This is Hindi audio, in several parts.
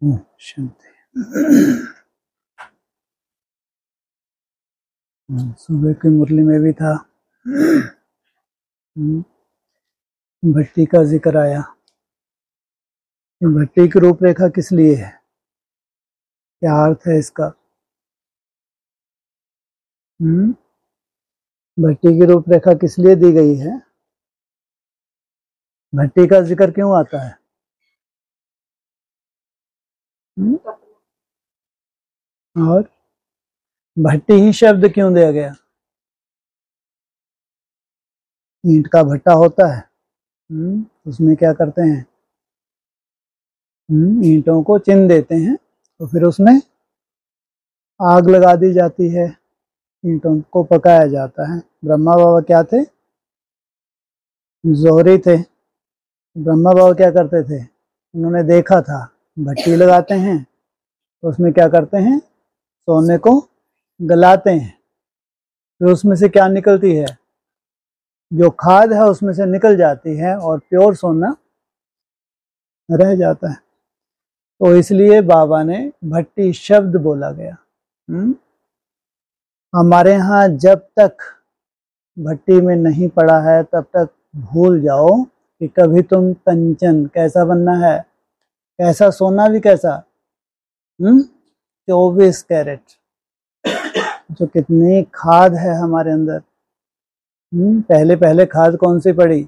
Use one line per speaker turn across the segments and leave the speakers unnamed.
शांति। सुबह की मुरली में भी था, भट्टी का जिक्र आया। भट्टी की रूपरेखा किस लिए है, क्या अर्थ है इसका? भट्टी की रूपरेखा किस लिए दी गई है? भट्टी का जिक्र क्यों आता है? और भट्टी ही शब्द क्यों दिया गया? ईंट का भट्टा होता है, उसमें क्या करते हैं, ईंटों को चिन देते हैं तो फिर उसमें आग लगा दी जाती है, ईंटों को पकाया जाता है। ब्रह्मा बाबा क्या थे? जोहरी थे। ब्रह्मा बाबा क्या करते थे? उन्होंने देखा था भट्टी लगाते हैं तो उसमें क्या करते हैं, सोने को गलाते हैं, फिर उसमें से क्या निकलती है, जो खाद है उसमें से निकल जाती है और प्योर सोना रह जाता है। तो इसलिए बाबा ने भट्टी शब्द बोला गया। हमारे यहाँ जब तक भट्टी में नहीं पड़ा है तब तक भूल जाओ कि कभी तुम कंचन कैसा बनना है, कैसा सोना भी कैसा, 24 कैरेट, जो कितनी खाद है हमारे अंदर। पहले पहले खाद कौन सी पड़ी?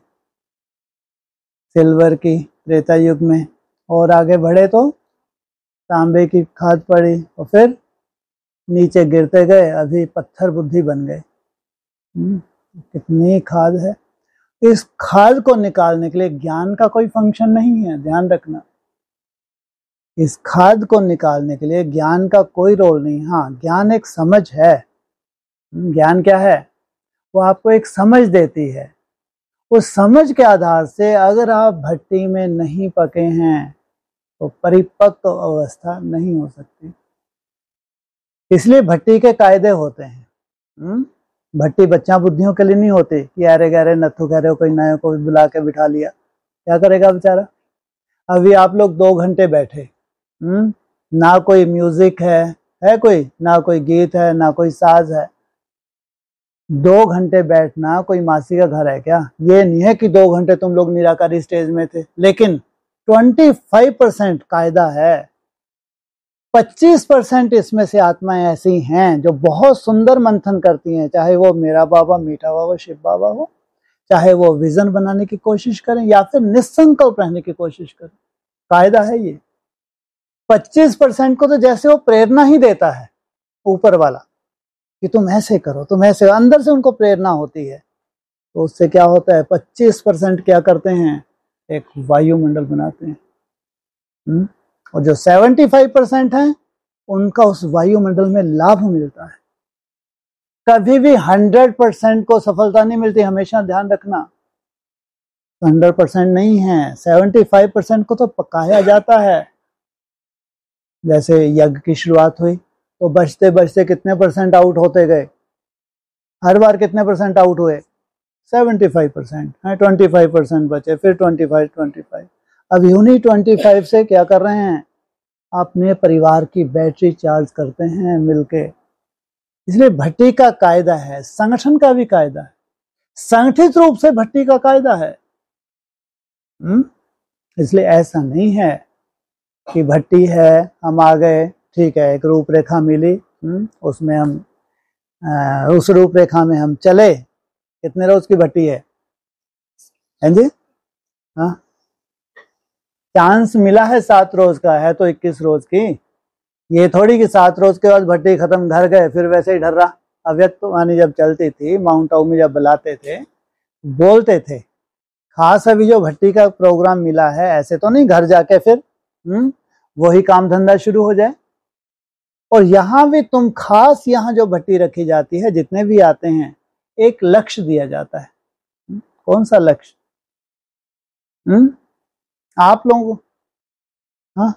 सिल्वर की, त्रेता युग में, और आगे बढ़े तो तांबे की खाद पड़ी और फिर नीचे गिरते गए, अभी पत्थर बुद्धि बन गए। कितनी खाद है। इस खाद को निकालने के लिए ज्ञान का कोई फंक्शन नहीं है, ध्यान रखना। इस खाद को निकालने के लिए ज्ञान का कोई रोल नहीं। हाँ, ज्ञान एक समझ है। ज्ञान क्या है? वो आपको एक समझ देती है। उस समझ के आधार से अगर आप भट्टी में नहीं पके हैं तो परिपक्व अवस्था नहीं हो सकती। इसलिए भट्टी के कायदे होते हैं। भट्टी बच्चा बुद्धियों के लिए नहीं होती कि अरे गहरे नथु गहरे कोई नए को बुला के बिठा लिया, क्या करेगा बेचारा। अभी आप लोग 2 घंटे बैठे, ना कोई म्यूजिक है कोई, ना कोई गीत है, ना कोई साज है। 2 घंटे बैठना कोई मासी का घर है क्या? ये नहीं है कि 2 घंटे तुम लोग निराकारी स्टेज में थे, लेकिन 25% कायदा है। 25% इसमें से आत्माएं ऐसी हैं जो बहुत सुंदर मंथन करती हैं, चाहे वो मेरा बाबा, मीठा बाबा, शिव बाबा हो, चाहे वो विजन बनाने की कोशिश करें या फिर निसंकल्प रहने की कोशिश करें। कायदा है ये। 25% को तो जैसे वो प्रेरणा ही देता है ऊपर वाला कि तुम ऐसे करो, तुम ऐसे, अंदर से उनको प्रेरणा होती है। तो उससे क्या होता है, 25% क्या करते हैं, एक वायुमंडल बनाते हैं। और जो 75% है उनका उस वायुमंडल में लाभ मिलता है। कभी भी 100% को सफलता नहीं मिलती, हमेशा ध्यान रखना। 100% नहीं है, 75% को तो पकाया जाता है। जैसे यज्ञ की शुरुआत हुई तो बचते बचते कितने % आउट होते गए, हर बार कितने % आउट हुए, 75%। 25% बचे, फिर 25। अब यूनी 25 से क्या कर रहे हैं, अपने परिवार की बैटरी चार्ज करते हैं मिलके। इसलिए भट्टी का कायदा है, संगठन का भी कायदा है, संगठित रूप से भट्टी का कायदा है। इसलिए ऐसा नहीं है कि भट्टी है, हम आ गए, ठीक है, एक रूपरेखा मिली, उसमें हम उस रूपरेखा में हम चले। कितने रोज की भट्टी है जी? हाँ, चांस मिला है 7 रोज का, है तो 21 रोज की। ये थोड़ी कि 7 रोज के बाद भट्टी खत्म, घर गए, फिर वैसे ही ढर्रा। अव्यक्त वाणी जब चलती थी, माउंट आबू में जब बुलाते थे, बोलते थे, खास अभी जो भट्टी का प्रोग्राम मिला है, ऐसे तो नहीं घर जाके फिर वही काम धंधा शुरू हो जाए। और यहाँ भी तुम खास, यहाँ जो भट्टी रखी जाती है, जितने भी आते हैं, एक लक्ष्य दिया जाता है। कौन सा लक्ष्य? आप लोगों, हाँ,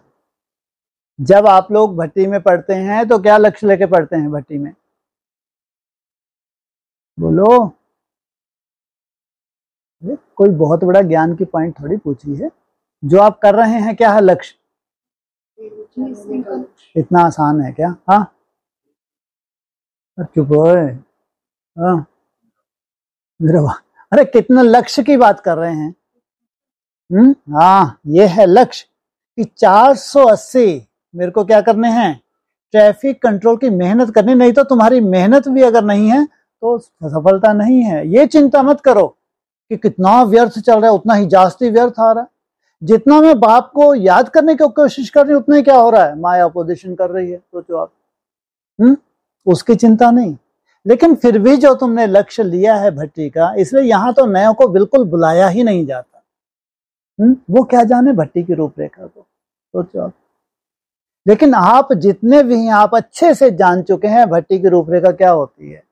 जब आप लोग भट्टी में पढ़ते हैं तो क्या लक्ष्य लेके पढ़ते हैं भट्टी में? बोलो। कोई बहुत बड़ा ज्ञान की पॉइंट थोड़ी पूछी है। जो आप कर रहे हैं क्या है लक्ष्य? इतना आसान है क्या? हाँ, चुप हो। हाँ, मेरे अरे कितना लक्ष्य की बात कर रहे हैं। हाँ, ये है लक्ष्य कि 480 मेरे को क्या करने हैं, ट्रैफिक कंट्रोल की मेहनत करनी। नहीं तो तुम्हारी मेहनत भी अगर नहीं है तो सफलता नहीं है। ये चिंता मत करो कि कितना व्यर्थ चल रहा है, उतना ही जास्ती व्यर्थ आ रहा है। जितना मैं बाप को याद करने की कोशिश कर रही हूँ, उतना ही क्या हो रहा है, माया अपोजिशन कर रही है। सोचो आप। उसकी चिंता नहीं। लेकिन फिर भी जो तुमने लक्ष्य लिया है भट्टी का, इसलिए यहां तो नयों को बिल्कुल बुलाया ही नहीं जाता। वो क्या जाने भट्टी की रूपरेखा को। सोचो आप। लेकिन आप जितने भी हैं, आप अच्छे से जान चुके हैं भट्टी की रूपरेखा क्या होती है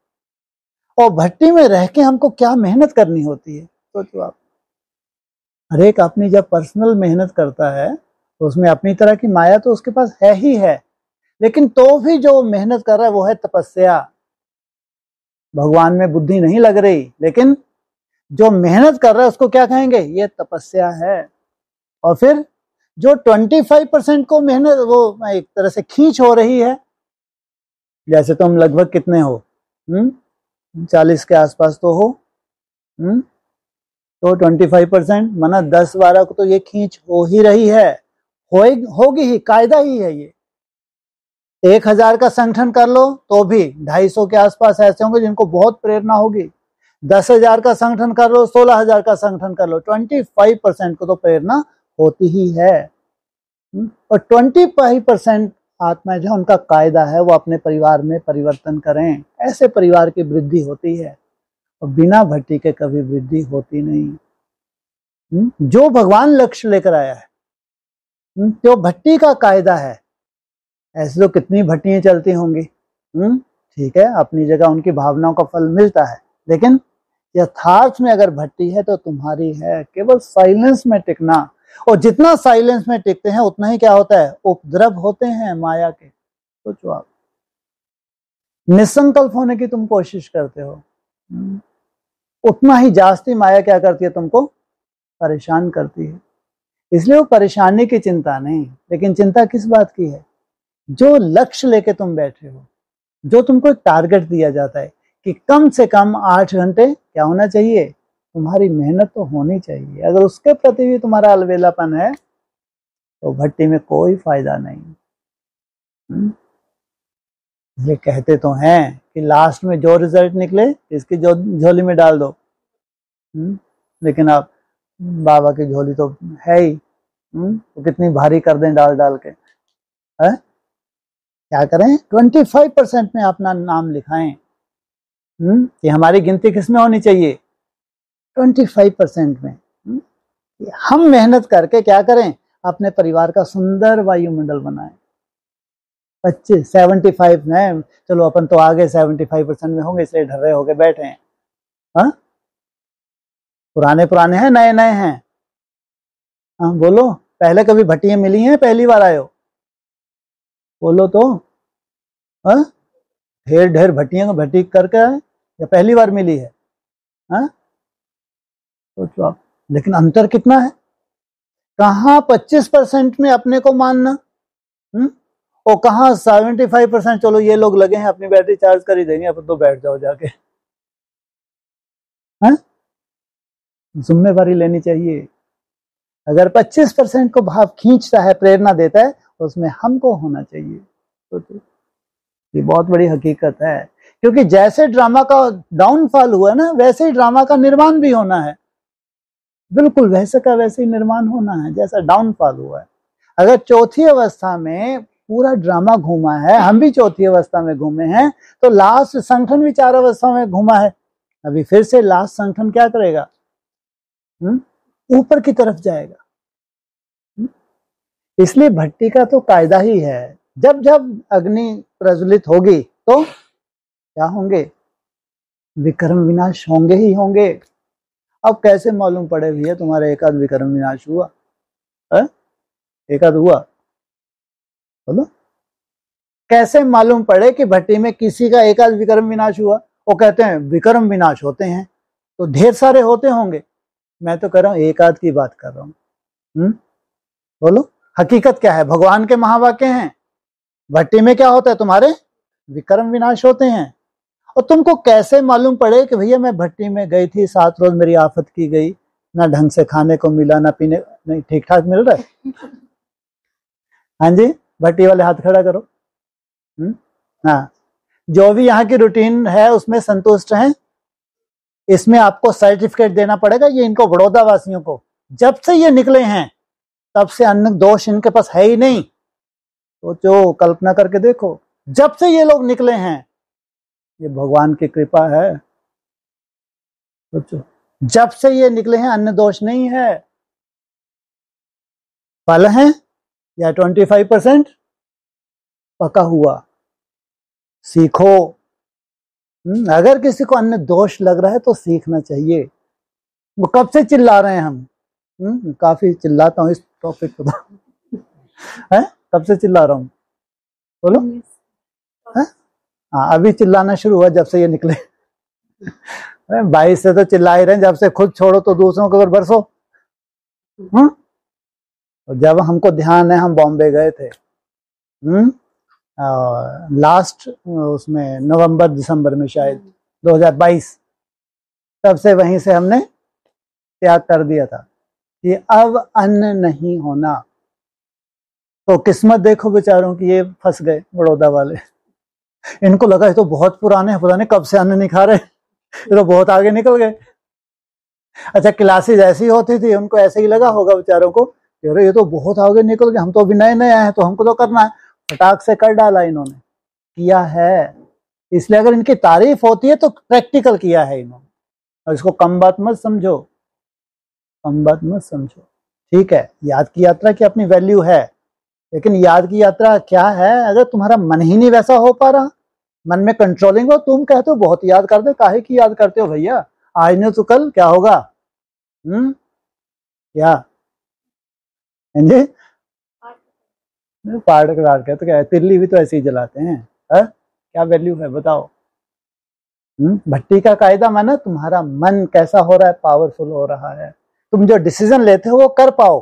और भट्टी में रह के हमको क्या मेहनत करनी होती है। सोचो आप। हर एक अपनी जब पर्सनल मेहनत करता है तो उसमें अपनी तरह की माया तो उसके पास है ही है, लेकिन तो भी जो मेहनत कर रहा है वो है तपस्या। भगवान में बुद्धि नहीं लग रही, लेकिन जो मेहनत कर रहा है उसको क्या कहेंगे, ये तपस्या है। और फिर जो 25% को मेहनत, वो एक तरह से खींच हो रही है। जैसे तुम लगभग कितने हो, 40 के आसपास तो हो, तो 25% माना 10-12 को तो ये खींच हो ही रही है, होगी ही, कायदा ही है ये। 1000 का संगठन कर लो तो भी 250 के आसपास ऐसे होंगे जिनको बहुत प्रेरणा होगी। 10,000 का संगठन कर लो, 16,000 का संगठन कर लो, 25% को तो प्रेरणा होती ही है। और 25% आत्मा जो उनका कायदा है वो अपने परिवार में परिवर्तन करें। ऐसे परिवार की वृद्धि होती है और बिना भट्टी के कभी वृद्धि होती नहीं। जो भगवान लक्ष्य लेकर आया है, जो भट्टी का कायदा है, ऐसे तो कितनी भट्टियां चलती होंगी। ठीक है, अपनी जगह उनकी भावनाओं का फल मिलता है, लेकिन यथार्थ में अगर भट्टी है तो तुम्हारी है। केवल साइलेंस में टिकना, और जितना साइलेंस में टिकते हैं उतना ही क्या होता है, उपद्रव होते हैं माया के। सोचो आप। निसंकल्प होने की तुम कोशिश करते हो, उतना ही जास्ती माया क्या करती है, तुमको परेशान करती है। इसलिए वो परेशानी की चिंता नहीं, लेकिन चिंता किस बात की है, जो लक्ष्य लेके तुम बैठे हो, जो तुमको एक टारगेट दिया जाता है कि कम से कम 8 घंटे क्या होना चाहिए, तुम्हारी मेहनत तो होनी चाहिए। अगर उसके प्रति भी तुम्हारा अलबेलापन है तो भट्टी में कोई फायदा नहीं। ये कहते तो हैं कि लास्ट में जो रिजल्ट निकले इसकी झोली में डाल दो, लेकिन आप बाबा की झोली तो है ही, तो कितनी भारी कर दें डाल डाल के। है क्या करें, 25% में अपना नाम लिखाएं। कि हमारी गिनती किसमें होनी चाहिए, 25% में। हम मेहनत करके क्या करें, अपने परिवार का सुंदर वायुमंडल बनाएं। 75 में चलो अपन तो आगे 75% में होंगे, इसलिए ढर्रे होके बैठे हैं। हाँ, पुराने हैं, नए हैं। हाँ बोलो, पहले कभी भट्टियां मिली हैं, पहली बार आए हो, बोलो तो। हाँ, ढेर भट्टियां भट्टी करके आए या पहली बार मिली है। हाँ, सोचो आप। लेकिन अंतर कितना है, कहाँ 25% में अपने को मानना, और कहाँ 75%, चलो ये लोग लगे हैं अपनी बैटरी चार्ज कर ही देंगे, अपन तो बैठ जाओ जाके। हाँ, जिम्मेवारी लेनी चाहिए। अगर 25% को भाव खींचता है, प्रेरणा देता है, तो उसमें हमको होना चाहिए। तो ये बहुत बड़ी हकीकत है, क्योंकि जैसे ड्रामा का डाउनफॉल हुआ ना, वैसे ही ड्रामा का निर्माण भी होना है। बिल्कुल वैसे का वैसे ही निर्माण होना है जैसा डाउनफॉल हुआ है। अगर चौथी अवस्था में पूरा ड्रामा घूमा है, हम भी चौथी अवस्था में घूमे हैं, तो लास्ट संगठन भी 4 अवस्था में घूमा है। अभी फिर से लास्ट संगठन क्या करेगा, ऊपर की तरफ जाएगा। इसलिए भट्टी का तो कायदा ही है, जब जब अग्नि प्रज्वलित होगी तो क्या होंगे, विक्रम विनाश होंगे ही होंगे। अब कैसे मालूम पड़े भैया तुम्हारे एकाद विक्रम विनाश हुआ है? एकाद हुआ, बोलो। कैसे मालूम पड़े कि भट्टी में किसी का एकाद विक्रम विनाश हुआ? वो कहते हैं विक्रम विनाश होते हैं तो ढेर सारे होते होंगे, मैं तो कह रहा हूं एकाद की बात कर रहा हूं। बोलो, हकीकत क्या है? भगवान के महावाक्य हैं। भट्टी में क्या होता है? तुम्हारे विक्रम विनाश होते हैं। और तुमको कैसे मालूम पड़े कि भैया मैं भट्टी में गई थी, 7 रोज मेरी आफत की गई, ना ढंग से खाने को मिला, ना पीने, नहीं ठीक ठाक मिल रहा है? हाँ जी, भट्टी वाले हाथ खड़ा करो। हाँ, जो भी यहाँ की रूटीन है उसमें संतुष्ट हैं? इसमें आपको सर्टिफिकेट देना पड़ेगा, ये इनको बड़ौदा वासियों को। जब से ये निकले हैं तब से अन्न दोष इनके पास है ही नहीं। तो जो कल्पना करके देखो, जब से ये लोग निकले हैं, ये भगवान की कृपा है। सोचो, जब से ये निकले हैं अन्न दोष नहीं है। फल है या 25% पका हुआ। सीखो। अगर किसी को अन्न दोष लग रहा है तो सीखना चाहिए। वो कब से चिल्ला रहे हैं हम? काफी चिल्लाता हूँ इस टॉपिक को। है, कब से चिल्ला रहा हूँ? बोलो। हाँ, अभी चिल्लाना शुरू हुआ जब से ये निकले। 22 से तो चिल्ला ही रहे, जब से खुद छोड़ो तो दूसरों को बरसो। जब हमको ध्यान है, हम बॉम्बे गए थे लास्ट उसमें नवंबर दिसंबर में शायद 2022, तब से वहीं से हमने त्याग कर दिया था कि अब अन्न नहीं होना। तो किस्मत देखो बेचारों की, ये फंस गए बड़ौदा वाले। इनको लगा ये तो बहुत पुराने हैं, पता नहीं कब से अन्न नहीं खा रहे, ये तो बहुत आगे निकल गए। अच्छा, क्लासेज ऐसी होती थी, उनको ऐसे ही लगा होगा बेचारों को, अरे ये तो बहुत आगे निकल गए, हम तो अभी नए नए आए हैं, तो हमको तो करना है। फटाक से कर डाला इन्होंने, किया है। इसलिए अगर इनकी तारीफ होती है तो प्रैक्टिकल किया है इन्होंने। और इसको कम बात मत समझो, कम बात मत समझो। ठीक है, याद की यात्रा की अपनी वैल्यू है, लेकिन याद की यात्रा क्या है? अगर तुम्हारा मन ही नहीं वैसा हो पा रहा, मन में कंट्रोलिंग हो, तुम कहते हो बहुत याद करते, काहे की याद करते हो भैया? आज नहीं तो कल क्या होगा? क्या जी? पार्ट के तो क्या है, तिल्ली भी तो ऐसे ही जलाते हैं। क्या वैल्यू है बताओ? भट्टी का कायदा माना तुम्हारा मन कैसा हो रहा है, पावरफुल हो रहा है। तुम जो डिसीजन लेते हो वो कर पाओ।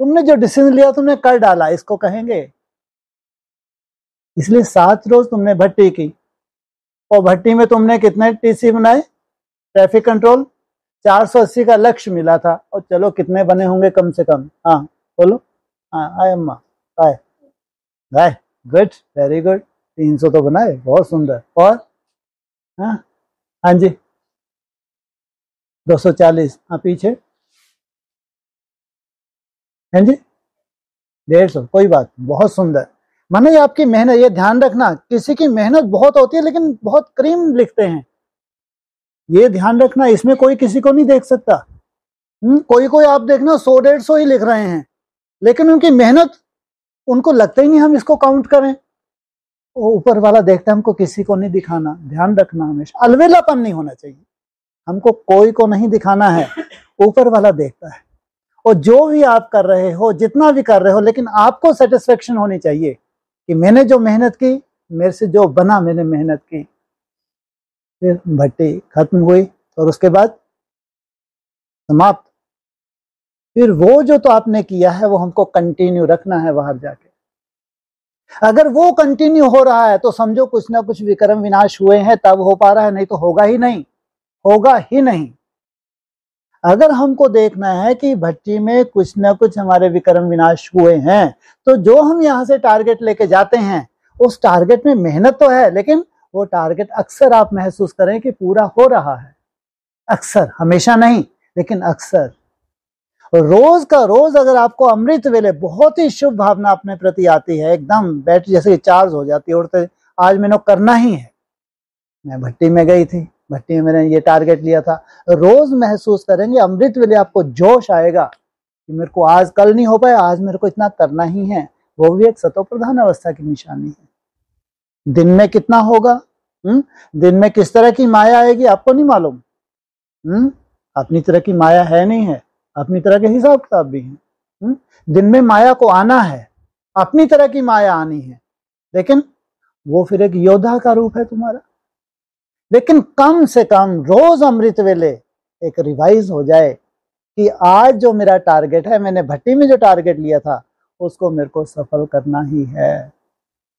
तुमने जो डिसीजन लिया तुमने कर डाला, इसको कहेंगे। इसलिए 7 रोज तुमने भट्टी की, और भट्टी में तुमने कितने टीसी बनाए? ट्रैफिक कंट्रोल 480 का लक्ष्य मिला था, और चलो कितने बने होंगे कम से कम? हाँ बोलो। हाँ, आय अम्मा, आय गाय, गुड, वेरी गुड। 300 तो बनाए, बहुत सुंदर। और हाँ जी 240। हाँ पीछे, हाँ जी 150, कोई बात, बहुत सुंदर। माने आपकी मेहनत, ये ध्यान रखना, किसी की मेहनत बहुत होती है लेकिन बहुत क्रीम लिखते हैं, ये ध्यान रखना। इसमें कोई किसी को नहीं देख सकता। कोई कोई आप देखना 100-150 ही लिख रहे हैं, लेकिन उनकी मेहनत, उनको लगता ही नहीं हम इसको काउंट करें। वो ऊपर वाला देखता है, हमको किसी को नहीं दिखाना। ध्यान रखना, हमेशा अलवेलापन नहीं होना चाहिए। हमको कोई को नहीं दिखाना है, ऊपर वाला देखता है। और जो भी आप कर रहे हो, जितना भी कर रहे हो, लेकिन आपको सेटिस्फेक्शन होनी चाहिए कि मैंने जो मेहनत की, मेरे से जो बना, मैंने मेहनत की। फिर भट्टी खत्म हुई और उसके बाद समाप्त। फिर वो जो तो आपने किया है वो हमको कंटिन्यू रखना है बाहर जाके। अगर वो कंटिन्यू हो रहा है तो समझो कुछ ना कुछ विक्रम विनाश हुए हैं, तब हो पा रहा है, नहीं तो होगा ही नहीं, होगा ही नहीं। अगर हमको देखना है कि भट्टी में कुछ ना कुछ हमारे विक्रम विनाश हुए हैं, तो जो हम यहाँ से टारगेट लेके जाते हैं, उस टारगेट में मेहनत तो है, लेकिन वो टारगेट अक्सर आप महसूस करें कि पूरा हो रहा है। अक्सर, हमेशा नहीं, लेकिन अक्सर। रोज का रोज अगर आपको अमृत वेले बहुत ही शुभ भावना अपने प्रति आती है, एकदम बैटरी जैसे चार्ज हो जाती है, उड़ते आज मैंने करना ही है। मैं भट्टी में गई थी, भट्टी में मैंने ये टारगेट लिया था। रोज महसूस करेंगे अमृत वेले, आपको जोश आएगा कि मेरे को आज, कल नहीं हो पाया, आज मेरे को इतना करना ही है। वो भी एक सतो प्रधान अवस्था की निशानी है। दिन में कितना होगा, दिन में किस तरह की माया आएगी आपको नहीं मालूम। अपनी तरह की माया है नहीं है, अपनी तरह के हिसाब किताब भी है। दिन में माया को आना है, अपनी तरह की माया आनी है, लेकिन वो फिर एक योद्धा का रूप है तुम्हारा। लेकिन कम से कम रोज अमृत वेले एक रिवाइज हो जाए कि आज जो मेरा टारगेट है, मैंने भट्टी में जो टारगेट लिया था उसको मेरे को सफल करना ही है।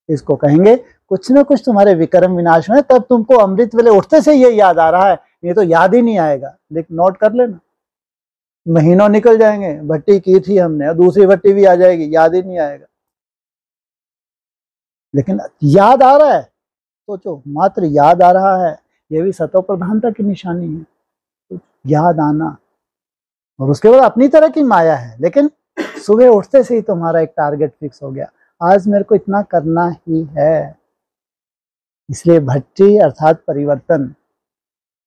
इसको कहेंगे कुछ ना कुछ तुम्हारे विक्रम विनाश में, तब तुमको अमृत वेले उठते से ये याद आ रहा है, ये तो याद ही नहीं आएगा। लेकिन नोट कर लेना, महीनों निकल जाएंगे, भट्टी की थी हमने और दूसरी भट्टी भी आ जाएगी, याद ही नहीं आएगा। लेकिन याद आ रहा है, सोचो, मात्र याद आ रहा है, ये भी सतो प्रधानता की निशानी है, तो याद आना। और उसके बाद अपनी तरह की माया है, लेकिन सुबह उठते से ही तुम्हारा एक टारगेट फिक्स हो गया, आज मेरे को इतना करना ही है। इसलिए भट्टी अर्थात परिवर्तन,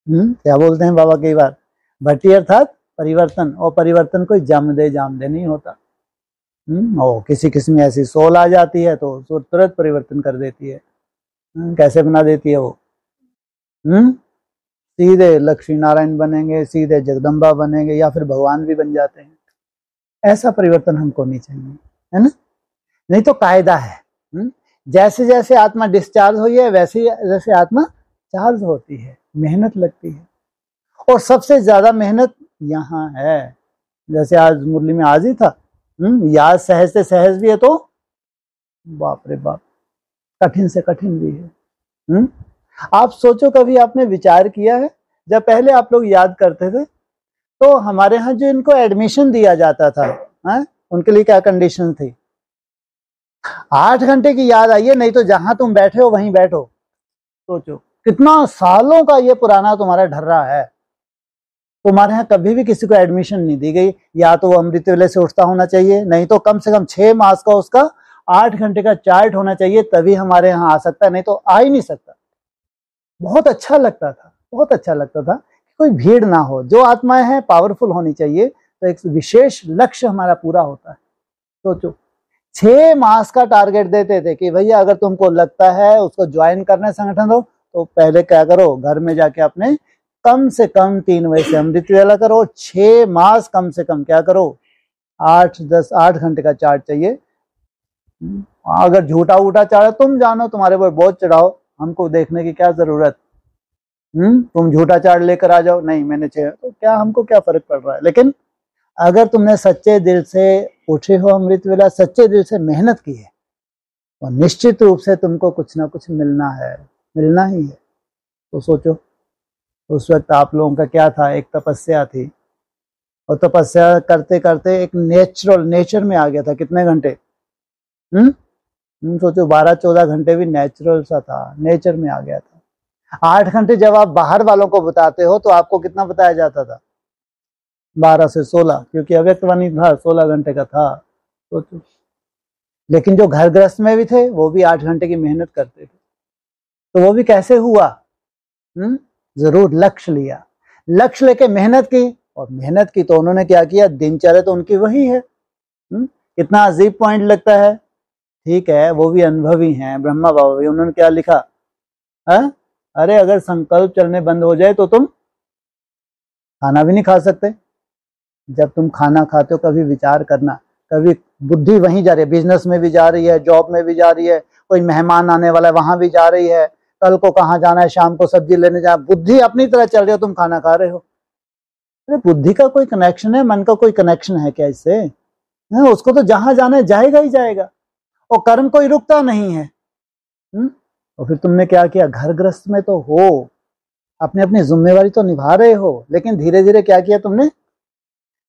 क्या बोलते हैं बाबा कई बार, भट्टी अर्थात परिवर्तन, और परिवर्तन कोई जम दे नहीं होता। और किसी किस्म ऐसी सोल आ जाती है तो तुरंत परिवर्तन कर देती है। कैसे बना देती है वो, सीधे लक्ष्मी नारायण बनेंगे, सीधे जगदम्बा बनेंगे, या फिर भगवान भी बन जाते हैं। ऐसा परिवर्तन हमको नहीं चाहिए, है ना। नहीं तो कायदा है, जैसे जैसे आत्मा डिस्चार्ज हुई है वैसे जैसे आत्मा चार्ज होती है, मेहनत लगती है। और सबसे ज्यादा मेहनत यहाँ है, जैसे आज मुरली में आज ही था, याद सहज से सहज भी है तो बाप रे बाप कठिन से कठिन भी है। आप सोचो, कभी आपने विचार किया है, जब पहले आप लोग याद करते थे तो हमारे यहाँ जो इनको एडमिशन दिया जाता था, उनके लिए क्या कंडीशन थी, 8 घंटे की याद आई है, नहीं तो जहां तुम बैठे हो वहीं बैठो। सोचो कितना सालों का ये पुराना तुम्हारा ढर्रा है। तुम्हारे यहाँ कभी भी किसी को एडमिशन नहीं दी गई, या तो वो अमृत वेले से उठता होना चाहिए, नहीं तो कम से कम 6 मास का उसका 8 घंटे का चार्ट होना चाहिए, तभी हमारे यहाँ आ सकता है, नहीं तो आ ही नहीं सकता। बहुत अच्छा लगता था, बहुत अच्छा लगता था कि कोई भीड़ ना हो, जो आत्माएं हैं पावरफुल होनी चाहिए, तो एक विशेष लक्ष्य हमारा पूरा होता है। सोचो 6 मास का टारगेट देते थे कि भैया अगर तुमको लगता है उसको ज्वाइन करना है संगठन हो, तो पहले क्या करो, घर में जाके अपने कम से कम 3 बजे से अमृत वेला करो, 6 मास कम से कम क्या करो, 8 घंटे का चार्ट चाहिए। अगर झूठा उठा चार्ट तुम जानो, तुम्हारे पर बोझ चढ़ाओ, हमको देखने की क्या जरूरत, तुम झूठा चार्ट लेकर आ जाओ, नहीं मैंने तो क्या, हमको क्या फर्क पड़ रहा है। लेकिन अगर तुमने सच्चे दिल से उठे हो अमृत वेला, सच्चे दिल से मेहनत की है, तो निश्चित रूप से तुमको कुछ ना कुछ मिलना है, मिलना ही है। तो सोचो उस वक्त आप लोगों का क्या था, एक तपस्या थी, और तपस्या करते करते एक नेचर में आ गया था। कितने घंटे, सोचो 12-14 घंटे भी नेचुरल सा था, नेचर में आ गया था। 8 घंटे जब आप बाहर वालों को बताते हो तो आपको कितना बताया जाता था, 12 से 16, क्योंकि अव्यक्तवाणी था 16 घंटे का था। सोचो, लेकिन जो घर गृहस्थ में भी थे वो भी 8 घंटे की मेहनत करते थे, तो वो भी कैसे हुआ, जरूर लक्ष्य लिया, लक्ष्य लेके मेहनत की, और मेहनत की तो उन्होंने क्या किया, दिनचर्या तो उनकी वही है। कितना अजीब पॉइंट लगता है, ठीक है वो भी अनुभवी हैं, ब्रह्मा बाबा भी, उन्होंने क्या लिखा, अरे अगर संकल्प चलने बंद हो जाए तो तुम खाना भी नहीं खा सकते। जब तुम खाना खाते हो कभी विचार करना, कभी बुद्धि वहीं जा रही है, बिजनेस में भी जा रही है, जॉब में भी जा रही है, कोई मेहमान आने वाला है वहां भी जा रही है, कल को कहाँ जाना है, शाम को सब्जी लेने जाना, बुद्धि अपनी तरह चल रही हो, तुम खाना खा रहे हो। अरे बुद्धि का कोई कनेक्शन है, मन का कोई कनेक्शन है क्या इससे, उसको तो जहां जाना है जाएगा ही जाएगा, और कर्म कोई रुकता नहीं है। और फिर तुमने क्या किया, घर गृहस्थ में तो हो, अपनी अपनी जिम्मेवारी तो निभा रहे हो, लेकिन धीरे धीरे क्या किया तुमने,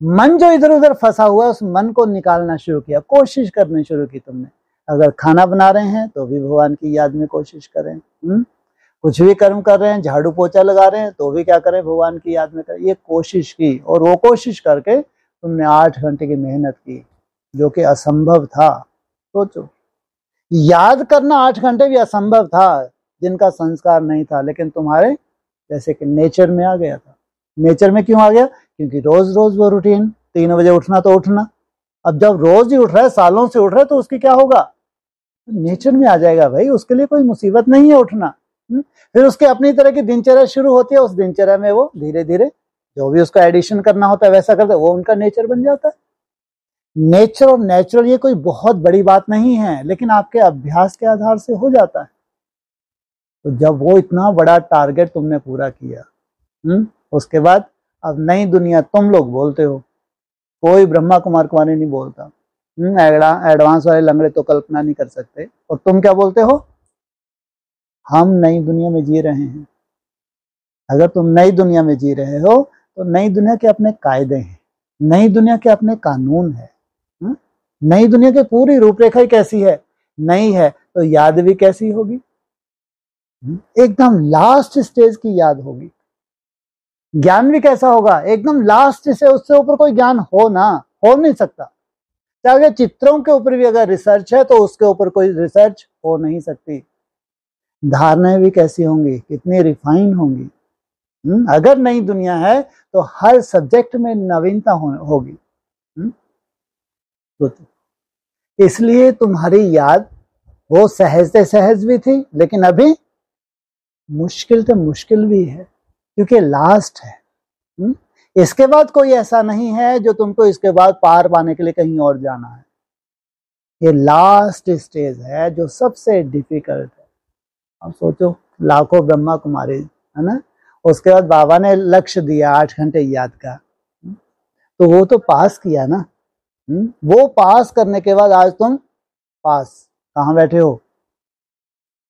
मन जो इधर उधर फंसा हुआ उस मन को निकालना शुरू किया, कोशिश करनी शुरू की तुमने। अगर खाना बना रहे हैं तो भी भगवान की याद में कोशिश करें, कुछ भी कर्म कर रहे हैं, झाड़ू पोछा लगा रहे हैं तो भी क्या करें, भगवान की याद में करें। ये कोशिश की, और वो कोशिश करके तुमने 8 घंटे की मेहनत की, जो कि असंभव था। सोचो, याद करना 8 घंटे भी असंभव था जिनका संस्कार नहीं था, लेकिन तुम्हारे जैसे कि नेचर में आ गया था। नेचर में क्यों आ गया, क्योंकि रोज रोज वो रूटीन, 3 बजे उठना तो उठना। अब जब रोज ही उठ रहा है, सालों से उठ रहा है, तो उसकी क्या होगा, नेचर में आ जाएगा भाई, उसके लिए कोई मुसीबत नहीं है उठना। फिर उसके अपनी तरह की दिनचर्या शुरू होती है, उस दिनचर्या में वो धीरे धीरे जो भी उसका एडिशन करना होता है वैसा करता है, वो उनका नेचर बन जाता है। नेचर और नेचुरल ये कोई बहुत बड़ी बात नहीं है, लेकिन आपके अभ्यास के आधार से हो जाता है। तो जब वो इतना बड़ा टारगेट तुमने पूरा किया, उसके बाद अब नई दुनिया तुम लोग बोलते हो, कोई ब्रह्मा कुमार कुमारी नहीं बोलता, एडवांस वाले लंगड़े तो कल्पना नहीं कर सकते। और तुम क्या बोलते हो, हम नई दुनिया में जी रहे हैं। अगर तुम नई दुनिया में जी रहे हो तो नई दुनिया के अपने कायदे हैं, नई दुनिया के अपने कानून है। नई दुनिया की पूरी रूपरेखा ही कैसी है, नई है, तो याद भी कैसी होगी, एकदम लास्ट स्टेज की याद होगी। ज्ञान भी कैसा होगा, एकदम लास्ट से, उससे ऊपर कोई ज्ञान हो नहीं सकता। चाहे चित्रों के ऊपर भी अगर रिसर्च है तो उसके ऊपर कोई रिसर्च हो नहीं सकती। धारणाएं भी कैसी होंगी, कितनी रिफाइन होंगी। अगर नई दुनिया है तो हर सब्जेक्ट में नवीनता होगी। इसलिए तुम्हारी याद वो सहज से सहज भी थी, लेकिन अभी मुश्किल से मुश्किल भी है, क्योंकि लास्ट है। इसके बाद कोई ऐसा नहीं है जो तुमको इसके बाद पार पाने के लिए कहीं और जाना है। ये लास्ट स्टेज है जो सबसे डिफिकल्ट है। अब सोचो, लाखों ब्रह्मा कुमारी है ना, उसके बाद बाबा ने लक्ष्य दिया 8 घंटे याद का, तो वो तो पास किया ना। वो पास करने के बाद आज तुम पास कहाँ बैठे हो,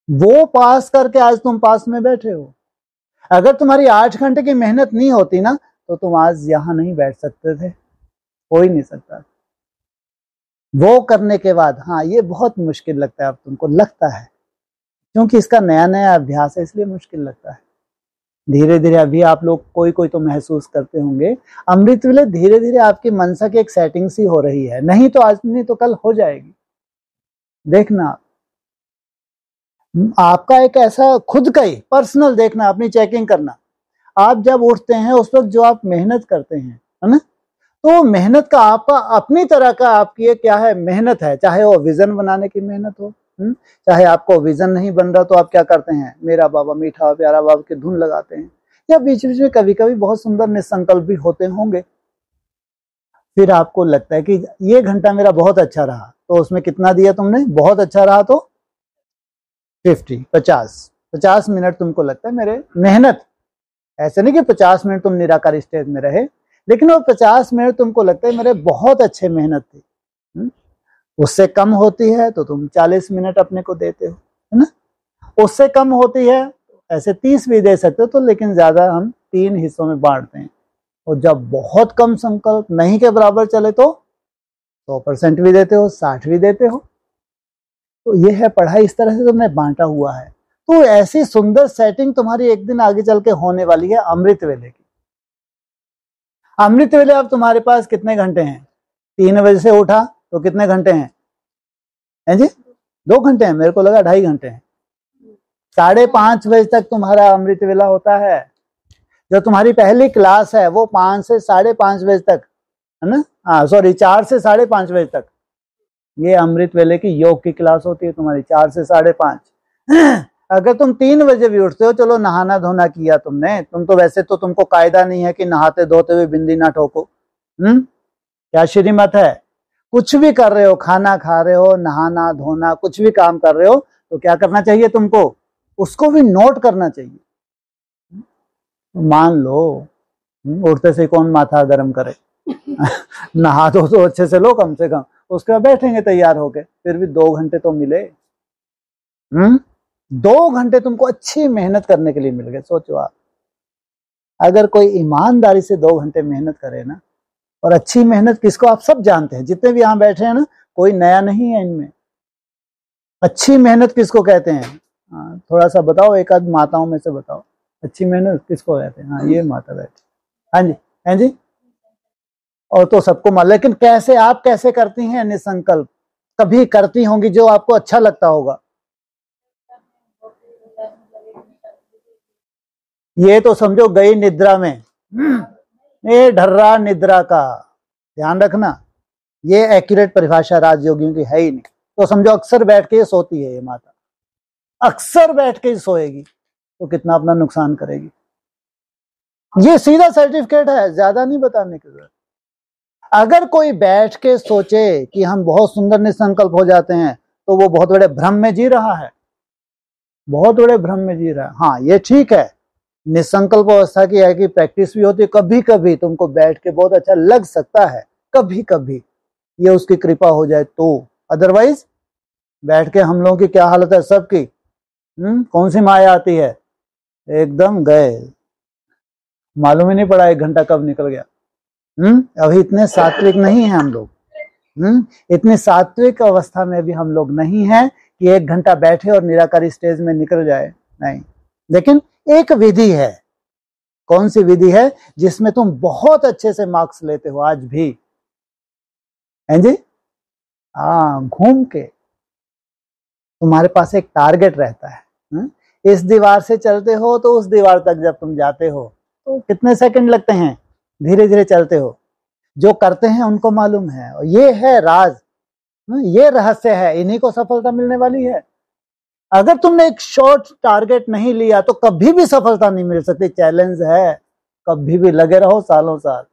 वो पास करके आज तुम पास में बैठे हो। अगर तुम्हारी 8 घंटे की मेहनत नहीं होती ना तो तुम आज यहां नहीं बैठ सकते थे, हो ही नहीं सकता। वो करने के बाद, हाँ ये बहुत मुश्किल लगता है, अब तुमको लगता है क्योंकि इसका नया नया अभ्यास है, इसलिए मुश्किल लगता है। धीरे धीरे अभी आप लोग कोई कोई तो महसूस करते होंगे, अमृत वेले धीरे धीरे आपकी मनसा की एक सेटिंग सी हो रही है, नहीं तो आज नहीं तो कल हो जाएगी। देखना, आपका एक ऐसा खुद का ही पर्सनल देखना, अपनी चेकिंग करना। आप जब उठते हैं उस वक्त जो आप मेहनत करते हैं, है ना, तो मेहनत का आपका अपनी तरह का आपकी क्या है, मेहनत है। चाहे वो विजन बनाने की मेहनत हो, चाहे आपको विजन नहीं बन रहा तो आप क्या करते हैं, मेरा बाबा मीठा प्यारा बाबा की धुन लगाते हैं, या बीच बीच में कभी कभी बहुत सुंदर निसंकल्प भी होते होंगे। फिर आपको लगता है कि ये घंटा मेरा बहुत अच्छा रहा, तो उसमें कितना दिया तुमने, बहुत अच्छा रहा तो 50 मिनट तुमको लगता है मेरे मेहनत। ऐसे नहीं कि 50 मिनट तुम निराकार स्टेज में रहे, लेकिन वो 50 मिनट तुमको लगता है मेरे बहुत अच्छे मेहनत थी। उससे कम होती है तो तुम 40 मिनट अपने को देते हो, है ना। उससे कम होती है ऐसे 30 भी दे सकते हो, तो लेकिन ज्यादा हम 3 हिस्सों में बांटते हैं। और जब बहुत कम संकल्प नहीं के बराबर चले तो 100% भी देते हो, 60 भी देते हो। तो ये है पढ़ाई, इस तरह से तुमने बांटा हुआ है। तो ऐसी सुंदर सेटिंग तुम्हारी एक दिन आगे चल के होने वाली है अमृत वेले की। अमृत वेले अब तुम्हारे पास कितने घंटे हैं, 3 बजे से उठा तो कितने घंटे हैं जी, 2 घंटे हैं, मेरे को लगा 2.5 घंटे हैं। 5:30 बजे तक तुम्हारा अमृत वेला होता है। जो तुम्हारी पहली क्लास है वो 5 से 5:30 बजे तक, है ना, हाँ सॉरी 4 से 5:30 बजे तक ये अमृत वेले की योग की क्लास होती है तुम्हारी, 4 से 5:30। अगर तुम 3 बजे भी उठते हो, चलो नहाना धोना किया तुमने, तुम तो वैसे तो तुमको कायदा नहीं है कि नहाते धोते हुए बिंदी ना ठोको, क्या श्रीमत है। कुछ भी कर रहे हो, खाना खा रहे हो, नहाना धोना कुछ भी काम कर रहे हो, तो क्या करना चाहिए तुमको, उसको भी नोट करना चाहिए। मान लो उठते से कौन माथा गर्म करे, नहा दो तो अच्छे से लो कम से कम, उसके बाद बैठेंगे तैयार होके, फिर भी 2 घंटे तो मिले। 2 घंटे तुमको अच्छी मेहनत करने के लिए मिल गए। सोचो आप, अगर कोई ईमानदारी से 2 घंटे मेहनत करे ना, और अच्छी मेहनत किसको, आप सब जानते हैं जितने भी यहाँ बैठे हैं ना, कोई नया नहीं है इनमें। अच्छी मेहनत किसको कहते हैं, थोड़ा सा बताओ, एक आध माताओं में से बताओ, अच्छी मेहनत किसको कहते हैं। हाँ ये माता बैठी, हाँ जी, हाँ जी। और तो सबको मान, लेकिन कैसे, आप कैसे करती हैं निसंकल्प, कभी करती होंगी जो आपको अच्छा लगता होगा। ये तो समझो गई निद्रा में, ये ढर्रा निद्रा का ध्यान रखना, ये एक्यूरेट परिभाषा राजयोगियों की है ही नहीं। तो समझो अक्सर बैठ के सोती है ये माता, अक्सर बैठ के ही सोएगी, तो कितना अपना नुकसान करेगी। ये सीधा सर्टिफिकेट है, ज्यादा नहीं बताने की जरूरत। अगर कोई बैठ के सोचे कि हम बहुत सुंदर निसंकल्प हो जाते हैं, तो वो बहुत बड़े भ्रम में जी रहा है, बहुत बड़े भ्रम में जी रहा है। हाँ ये ठीक है, निसंकल्प अवस्था की है कि प्रैक्टिस भी होती है, कभी कभी तुमको बैठ के बहुत अच्छा लग सकता है, कभी कभी, ये उसकी कृपा हो जाए तो, अदरवाइज बैठ के हम लोगों की क्या हालत है सबकी। कौन सी माया आती है, एकदम गए, मालूम ही नहीं पड़ा 1 घंटा कब निकल गया। अभी इतने सात्विक नहीं है हम लोग, इतनी सात्विक अवस्था में भी हम लोग नहीं है कि 1 घंटा बैठे और निराकारी स्टेज में निकल जाए, नहीं। लेकिन एक विधि है, कौन सी विधि है, जिसमें तुम बहुत अच्छे से मार्क्स लेते हो आज भी, हैं जी? हाँ, घूम के तुम्हारे पास एक टारगेट रहता है। इस दीवार से चलते हो तो उस दीवार तक जब तुम जाते हो तो कितने सेकंड लगते हैं, धीरे धीरे चलते हो। जो करते हैं उनको मालूम है, और ये है राज, ये रहस्य है, इन्हीं को सफलता मिलने वाली है। अगर तुमने एक शॉर्ट टारगेट नहीं लिया तो कभी भी सफलता नहीं मिल सकती। चैलेंज है, कभी भी लगे रहो, सालों साल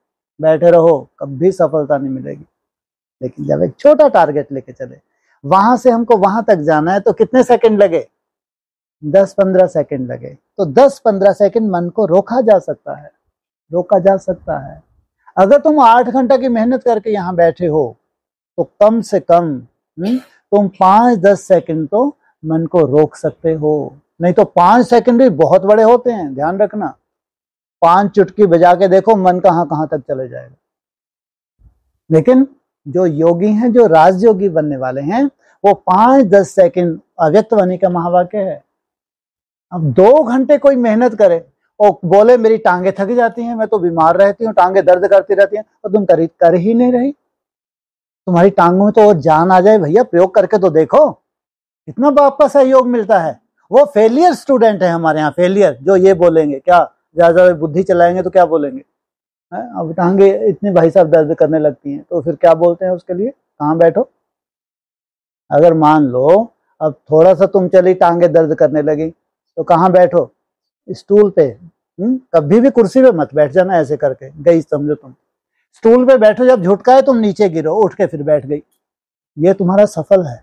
बैठे रहो, कभी सफलता नहीं मिलेगी। लेकिन जब एक छोटा टारगेट लेके चले, वहां से हमको वहां तक जाना है, तो कितने सेकंड लगे, 10-15 सेकंड लगे। तो 10-15 सेकंड मन को रोका जा सकता है, रोका जा सकता है। अगर तुम 8 घंटा की मेहनत करके यहाँ बैठे हो तो कम से कम तुम 5-10 सेकंड तो मन को रोक सकते हो। नहीं तो 5 सेकंड भी बहुत बड़े होते हैं, ध्यान रखना। 5 चुटकी बजा के देखो मन कहाँ कहाँ तक चले जाएगा। लेकिन जो योगी हैं, जो राजयोगी बनने वाले हैं, वो 5-10 सेकंड, अव्यक्त वाणी का महावाक्य है। अब 2 घंटे कोई मेहनत करे और बोले मेरी टांगे थक जाती हैं, मैं तो बीमार रहती हूँ, टांगे दर्द करती रहती हैं, और तुम कर ही नहीं रही। तुम्हारी टांगों में तो और जान आ जाए भैया, प्रयोग करके तो देखो, कितना आपका सहयोग मिलता है। वो फेलियर स्टूडेंट है हमारे यहाँ, फेलियर, जो ये बोलेंगे क्या, ज्यादा बुद्धि चलाएंगे तो क्या बोलेंगे, अब टांगे इतनी भाई साहब दर्द करने लगती हैं, तो फिर क्या बोलते हैं उसके लिए, कहाँ बैठो। अगर मान लो अब थोड़ा सा तुम चली, टांगे दर्द करने लगी, तो कहाँ बैठो, स्टूल पे। कभी भी कुर्सी पे मत बैठ जाना ऐसे करके, गई समझो तुम। स्टूल पे बैठो, जब झुटकाए तुम नीचे गिरो, उठ के फिर बैठ गई, ये तुम्हारा सफल है।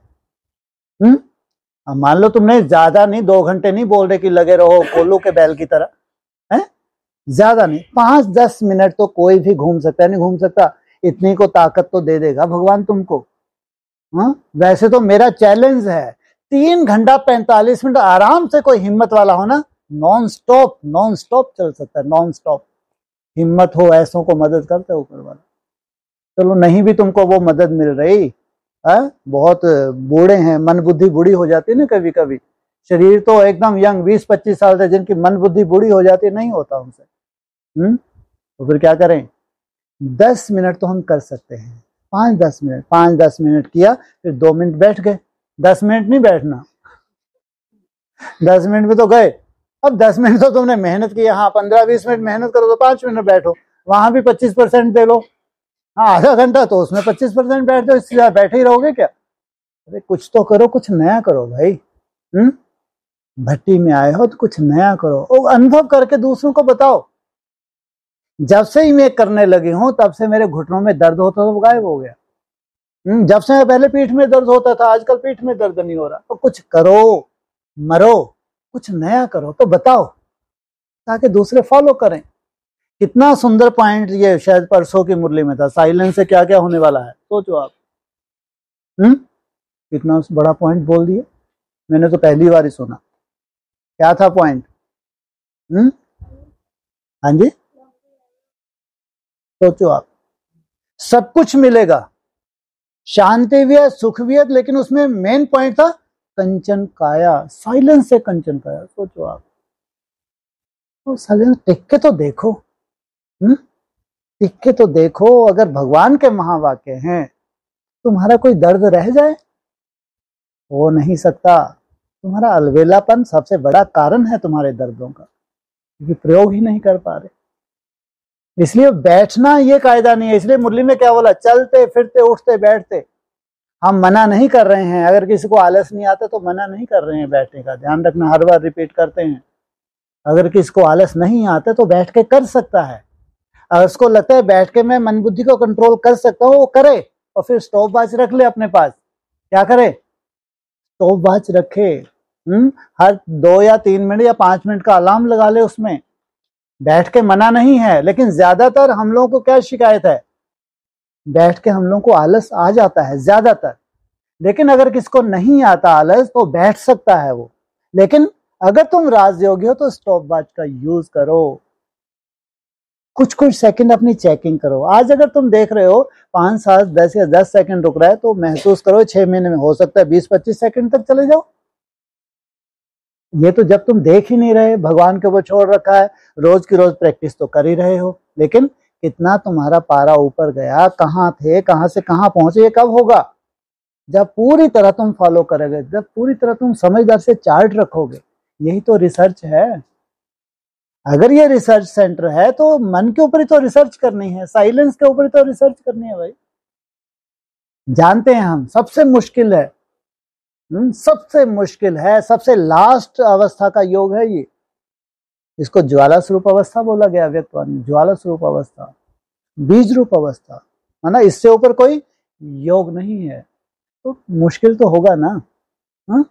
अब मान लो तुमने ज्यादा नहीं, 2 घंटे नहीं बोल रहे कि लगे रहो कोल्लू के बैल की तरह, है ज्यादा नहीं, 5-10 मिनट तो कोई भी घूम सकता है, नहीं घूम सकता, इतनी को ताकत तो दे देगा भगवान तुमको। वैसे तो मेरा चैलेंज है 3 घंटा 45 मिनट आराम से, कोई हिम्मत वाला हो ना, नॉन स्टॉप चल सकता है, नॉन स्टॉप। हिम्मत हो, ऐसों को मदद करते ऊपर वाला। चलो नहीं भी तुमको वो मदद मिल रही, बहुत बूढ़े हैं, मन बुद्धि बूढ़ी हो जाती है ना कभी कभी, शरीर तो एकदम यंग 20-25 साल से, जिनकी मन बुद्धि बूढ़ी हो जाती है, नहीं होता उनसे। तो फिर क्या करें, 10 मिनट तो हम कर सकते हैं, 5-10 मिनट किया, फिर 2 मिनट बैठ गए। 10 मिनट नहीं बैठना, 10 मिनट में तो गए। अब 10 मिनट तो तुमने मेहनत की, हाँ 15-20 मिनट मेहनत करो तो 5 मिनट बैठो, वहां भी 25% दे लो। हाँ, आधा घंटा तो उसमें 25% बैठ दो, इससे ज्यादा बैठे ही रहोगे क्या। अरे कुछ तो करो, कुछ नया करो भाई। भट्टी में आए हो तो कुछ नया करो, और अनुभव करके दूसरों को बताओ। जब से ही मैं करने लगी हूं, तब से मेरे घुटनों में दर्द होता था, वो गायब हो गया। जब से पहले पीठ में दर्द होता था, आजकल पीठ में दर्द नहीं हो रहा। तो कुछ करो, मरो, कुछ नया करो तो बताओ, ताकि दूसरे फॉलो करें। कितना सुंदर पॉइंट ये शायद परसों की मुरली में था, साइलेंस से क्या क्या होने वाला है, सोचो आप। कितना बड़ा पॉइंट बोल दिया, मैंने तो पहली बार ही सुना। क्या था पॉइंट? हाँ जी, सोचो आप। सब कुछ मिलेगा, शांति भी है, सुख भी है, लेकिन उसमें मेन पॉइंट था कंचन काया, साइलेंस से कंचन काया। सोचो आप, तो साइलेंस टिक के तो देखो, टिक के तो देखो। अगर भगवान के महावाक्य हैं, तुम्हारा कोई दर्द रह जाए, हो नहीं सकता। तुम्हारा अलवेलापन सबसे बड़ा कारण है तुम्हारे दर्दों का, क्योंकि प्रयोग ही नहीं कर पा रहे। इसलिए बैठना ये कायदा नहीं है। इसलिए मुरली में क्या बोला, चलते फिरते उठते बैठते। हम मना नहीं कर रहे हैं, अगर किसी को आलस नहीं आता तो मना नहीं कर रहे हैं बैठने का, ध्यान रखना, हर बार रिपीट करते हैं। अगर किसी को आलस नहीं आता तो बैठ के कर सकता है। अगर उसको लगता है बैठ के मैं मन बुद्धि को कंट्रोल कर सकता हूँ, वो करे, और फिर स्टॉप वॉच रख ले अपने पास। क्या करे, स्टॉप वॉच रखे, हर 2 या 3 मिनट या 5 मिनट का अलार्म लगा ले उसमें। बैठ के मना नहीं है, लेकिन ज्यादातर हम लोगों को क्या शिकायत है, बैठ के हम लोग को आलस आ जाता है ज्यादातर, लेकिन अगर किसको नहीं आता आलस तो बैठ सकता है वो। लेकिन अगर तुम राजयोगी हो तो स्टॉप वॉच का यूज करो, कुछ कुछ सेकंड अपनी चेकिंग करो। आज अगर तुम देख रहे हो 5, 7, 10 या 10 सेकंड रुक रहा है तो महसूस करो 6 महीने में हो सकता है 20-25 सेकंड तक चले जाओ। ये तो जब तुम देख ही नहीं रहे, भगवान के ऊपर छोड़ रखा है, रोज की रोज प्रैक्टिस तो कर ही रहे हो, लेकिन कितना तुम्हारा पारा ऊपर गया, कहाँ थे, कहाँ से कहाँ पहुंचे, ये कब होगा? जब पूरी तरह तुम फॉलो करोगे, जब पूरी तरह तुम समझदार से चार्ट रखोगे। यही तो रिसर्च है। अगर ये रिसर्च सेंटर है तो मन के ऊपर ही तो रिसर्च करनी है, साइलेंस के ऊपर ही तो रिसर्च करनी है भाई। जानते हैं हम सबसे मुश्किल है, सबसे मुश्किल है, सबसे लास्ट अवस्था का योग है ये। इसको ज्वाला स्वरूप अवस्था बोला गया व्यक्तवान, ज्वाला स्वरूप अवस्था, बीज रूप अवस्था, है ना। इससे ऊपर कोई योग नहीं है, तो मुश्किल तो होगा ना। हा?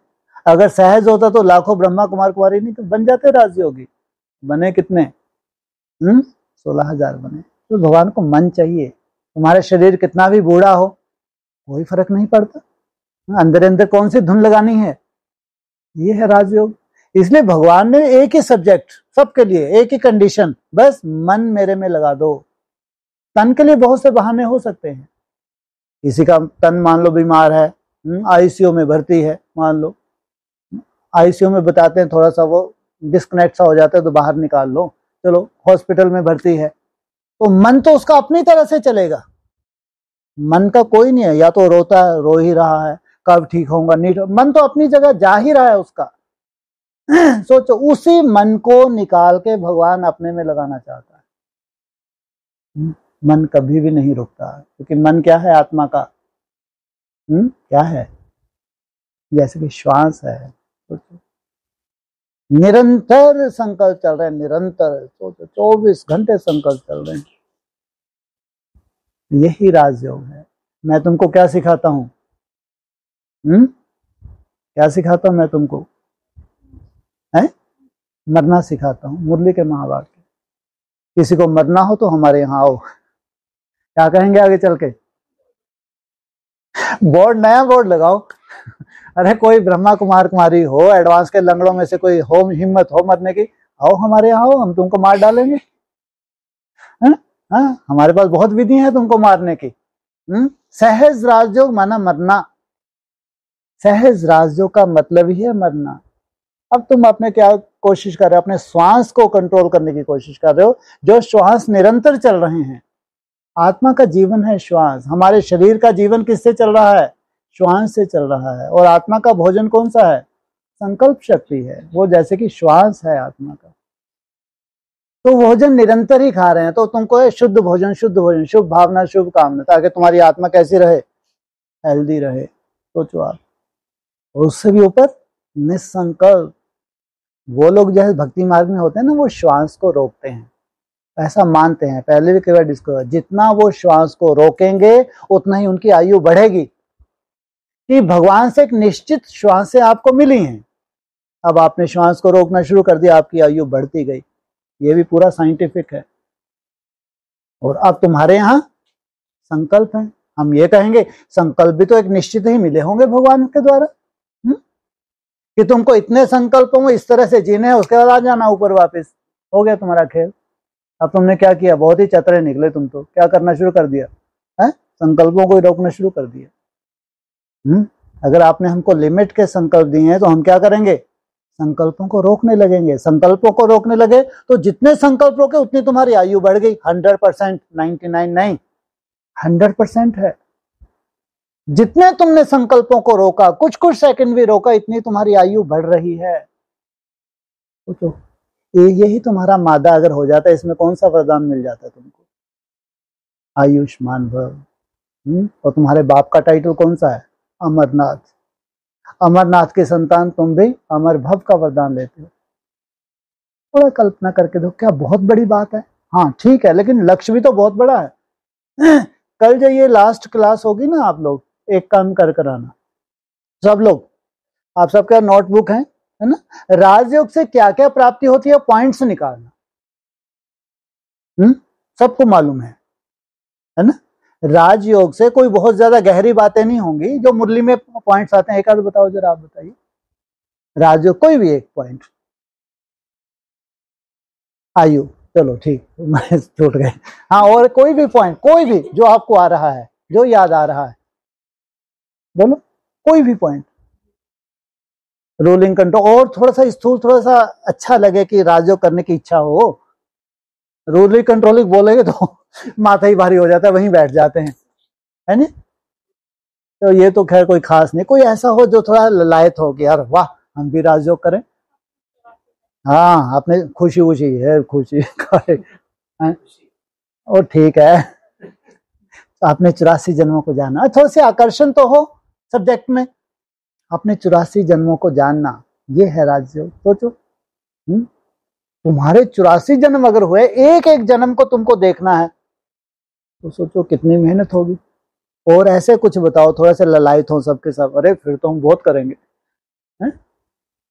अगर सहज होता तो लाखों ब्रह्मा कुमार कुमारी नहीं तो बन जाते राजयोगी। बने कितने? 16,000 बने। तो भगवान को मन चाहिए। तुम्हारा शरीर कितना भी बूढ़ा हो कोई फर्क नहीं पड़ता, अंदर अंदर कौन सी धुन लगानी है, ये है राजयोग। इसलिए भगवान ने एक ही सब्जेक्ट सबके लिए, एक ही कंडीशन, बस मन मेरे में लगा दो। तन के लिए बहुत से बहाने हो सकते हैं। किसी का तन मान लो बीमार है, आईसीयू में भर्ती है, मान लो आईसीयू में बताते हैं थोड़ा सा वो डिस्कनेक्ट सा हो जाता है तो बाहर निकाल लो, चलो हॉस्पिटल में भर्ती है, तो मन तो उसका अपनी तरह से चलेगा। मन का कोई नहीं है, या तो रोता है, रो ही रहा है, कब ठीक होगा नहीं, मन तो अपनी जगह जा ही रहा है उसका। सोचो, उसी मन को निकाल के भगवान अपने में लगाना चाहता है। मन कभी भी नहीं रुकता, क्योंकि मन क्या है? आत्मा का क्या है? जैसे कि श्वास है। सोचो, निरंतर संकल्प चल रहे हैं, निरंतर। सोचो 24 घंटे संकल्प चल रहे हैं। यही राजयोग है। मैं तुमको क्या सिखाता हूं? क्या सिखाता हूं मैं तुमको? है मरना सिखाता हूं, मुरली के महावाक्य। किसी को मरना हो तो हमारे यहाँ आओ। क्या कहेंगे आगे चल के? बोर्ड, नया बोर्ड लगाओ। अरे कोई ब्रह्मा कुमार कुमारी हो, एडवांस के लंगड़ों में से कोई हो, हिम्मत हो मरने की, आओ हमारे यहाँ आओ, हम तुमको मार डालेंगे। हाँ, हमारे पास बहुत विधि है तुमको मारने की। सहज राजयोग माना मरना। सहज राजयोग का मतलब ही है मरना। अब तुम अपने क्या कोशिश कर रहे हो? अपने श्वास को कंट्रोल करने की कोशिश कर रहे हो, जो श्वास निरंतर चल रहे हैं। आत्मा का जीवन है श्वास। हमारे शरीर का जीवन किससे चल रहा है? श्वास से चल रहा है। और आत्मा का भोजन कौन सा है? संकल्प शक्ति है। वो जैसे कि श्वास है आत्मा का, तो भोजन निरंतर ही खा रहे हैं। तो तुमको है शुद्ध भोजन, शुद्ध भोजन, शुभ भावना, शुभ कामना, ताकि तुम्हारी आत्मा कैसी रहे? हेल्दी रहे। सोचो आप। और उससे भी ऊपर निसंकल्प। वो लोग जैसे भक्ति मार्ग में होते हैं ना, वो श्वास को रोकते हैं, ऐसा मानते हैं। पहले भी कई बार डिस्कस, जितना वो श्वास को रोकेंगे उतना ही उनकी आयु बढ़ेगी। कि भगवान से एक निश्चित श्वास से आपको मिली है, अब आपने श्वास को रोकना शुरू कर दिया, आपकी आयु बढ़ती गई। ये भी पूरा साइंटिफिक है। और अब तुम्हारे यहाँ संकल्प है। हम ये कहेंगे संकल्प भी तो एक निश्चित ही मिले होंगे भगवान के द्वारा, कि तुमको इतने संकल्पों में इस तरह से जीने हैं, उसके बाद आ जाना ऊपर वापस, हो गया तुम्हारा खेल। अब तुमने क्या किया? बहुत ही चतुर निकले तुम तो। क्या करना शुरू कर दिया है? संकल्पों को रोकना शुरू कर दिया। अगर आपने हमको लिमिट के संकल्प दिए हैं तो हम क्या करेंगे? संकल्पों को रोकने लगेंगे। संकल्पों को रोकने लगे तो जितने संकल्प रोके उतनी तुम्हारी आयु बढ़ गई। 100%, 99 नहीं, 100% है। जितने तुमने संकल्पों को रोका, कुछ कुछ सेकंड भी रोका, इतनी तुम्हारी आयु बढ़ रही है। तो यही तुम्हारा मादा अगर हो जाता है, इसमें कौन सा वरदान मिल जाता है तुमको? आयुष्मान भव। और तुम्हारे बाप का टाइटल कौन सा है? अमरनाथ। अमरनाथ के संतान तुम भी अमर भव का वरदान लेते हो। थोड़ा कल्पना करके दो, क्या बहुत बड़ी बात है? हाँ ठीक है, लेकिन लक्ष्य भी तो बहुत बड़ा है। कल जो ये लास्ट क्लास होगी ना, आप लोग एक काम कर आना, सब लोग, आप सबका नोटबुक है ना? राजयोग से क्या क्या प्राप्ति होती है पॉइंट्स निकालना। सबको मालूम है ना? राजयोग से कोई बहुत ज्यादा गहरी बातें नहीं होंगी, जो मुरली में पॉइंट्स आते हैं, एक आध बताओ जरा, आप बताइए राजयोग, कोई भी एक पॉइंट। आयु, चलो ठीक, मैं छूट गए। हाँ, और कोई भी पॉइंट, कोई भी जो आपको आ रहा है, जो याद आ रहा है, बोलो कोई भी पॉइंट। रूलिंग कंट्रोल, और थोड़ा सा स्थूल, थोड़ा सा अच्छा लगे कि राजयोग करने की इच्छा हो। रूलिंग कंट्रोलिंग बोलेंगे तो माथा ही भारी हो जाता है, वहीं बैठ जाते हैं, है नहीं? तो ये तो खैर कोई खास नहीं, कोई ऐसा हो जो थोड़ा ललायत हो कि यार वाह हम भी राजयोग करें। हाँ, आपने खुशी खुशी है, खुशी और ठीक है, आपने 84 जन्मों को जाना, थोड़ा से आकर्षण तो हो सब्जेक्ट में, अपने 84 जन्मों को जानना, ये है राजयोग। सोचो, तुम्हारे 84 जन्म अगर हुए, एक एक जन्म को तुमको देखना है, तो सोचो कितनी मेहनत होगी। और ऐसे कुछ बताओ थोड़ा सा ललायत हो सबके सब, अरे फिर तो हम बहुत करेंगे, हैं?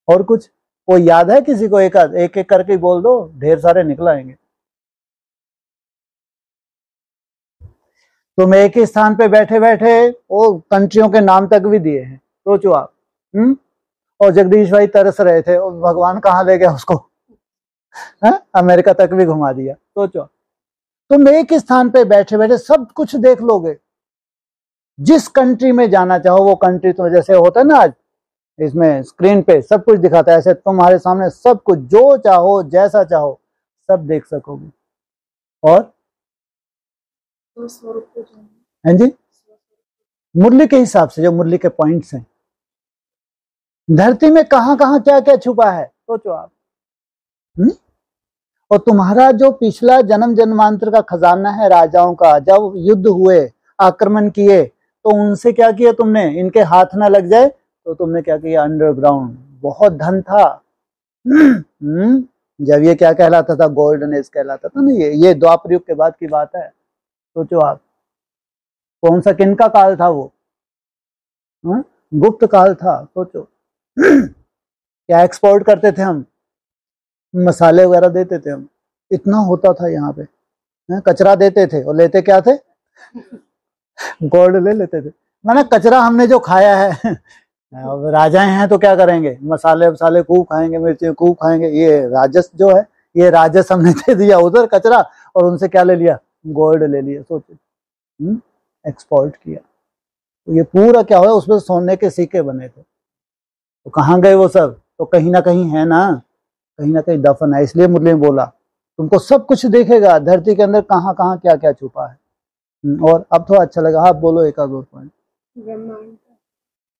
और कुछ कोई याद है किसी को? एक एक करके बोल दो, ढेर सारे निकल आएंगे। तुम एक ही स्थान पे बैठे बैठे वो कंट्रियों के नाम तक भी दिए हैं, सोचो आप। और जगदीश भाई तरस रहे थे, और भगवान कहाँ ले गया उसको, अमेरिका तक भी घुमा दिया। सोचो, तुम एक ही स्थान पे बैठे बैठे सब कुछ देख लोगे, जिस कंट्री में जाना चाहो वो कंट्री, तो जैसे होता है ना आज इसमें स्क्रीन पे सब कुछ दिखाता है, ऐसे तुम्हारे सामने सब कुछ, जो चाहो जैसा चाहो सब देख सकोगे। और हाँ जी, मुरली के हिसाब से, जो मुरली के पॉइंट्स हैं, धरती में कहां कहां क्या क्या छुपा है, सोचो आप। और तुम्हारा जो पिछला जन्म जन्मांतर का खजाना है राजाओं का, जब युद्ध हुए, आक्रमण किए, तो उनसे क्या किया तुमने, इनके हाथ ना लग जाए तो तुमने क्या किया, अंडरग्राउंड बहुत धन था। जब ये क्या कहलाता था, गोल्डन एज कहलाता था ना, ये द्वापर युग के बाद की बात है। सोचो आप, कौन सा किनका काल था वो, गुप्त काल था। सोचो क्या एक्सपोर्ट करते थे हम, मसाले वगैरह देते थे हम, इतना होता था यहाँ पे। कचरा देते थे और लेते क्या थे, गोल्ड ले लेते थे। माना कचरा हमने जो खाया है, अब राजाएं हैं तो क्या करेंगे, मसाले वसाले खूब खाएंगे, मिर्ची खूब खाएंगे, ये राजस जो है, ये राजस हमने दे दिया उधर कचरा, और उनसे क्या ले लिया, गोल्ड ले लिया। सोचो, एक्सपोर्ट किया। तो ये पूरा क्या हुआ, उसमें सोने के सिक्के बने थे, तो कहाँ गए वो सब, तो कहीं ना कहीं है ना, कहीं ना कहीं दफन है। इसलिए मुरली में बोला तुमको सब कुछ देखेगा, धरती के अंदर कहाँ कहाँ क्या क्या छुपा है। और अब थोड़ा अच्छा लगा, आप बोलो एक आध और पॉइंट।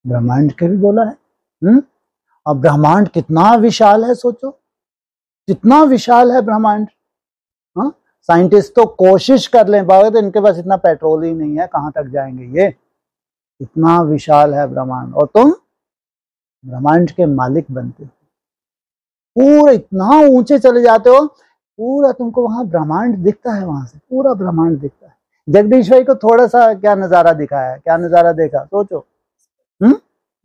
ब्रह्मांड के भी बोला है। अब ब्रह्मांड कितना विशाल है, सोचो कितना विशाल है ब्रह्मांड। हाँ, साइंटिस्ट तो कोशिश कर लें बाबा, तो इनके पास इतना पेट्रोल ही नहीं है, कहाँ तक जाएंगे ये, इतना विशाल है ब्रह्मांड। और तुम ब्रह्मांड के मालिक बनते हो, पूरा इतना ऊंचे चले जाते हो, पूरा तुमको वहां ब्रह्मांड दिखता है, वहां से पूरा ब्रह्मांड दिखता है। जगदीश भाई को थोड़ा सा क्या नजारा दिखाया है, क्या नजारा देखा, सोचो।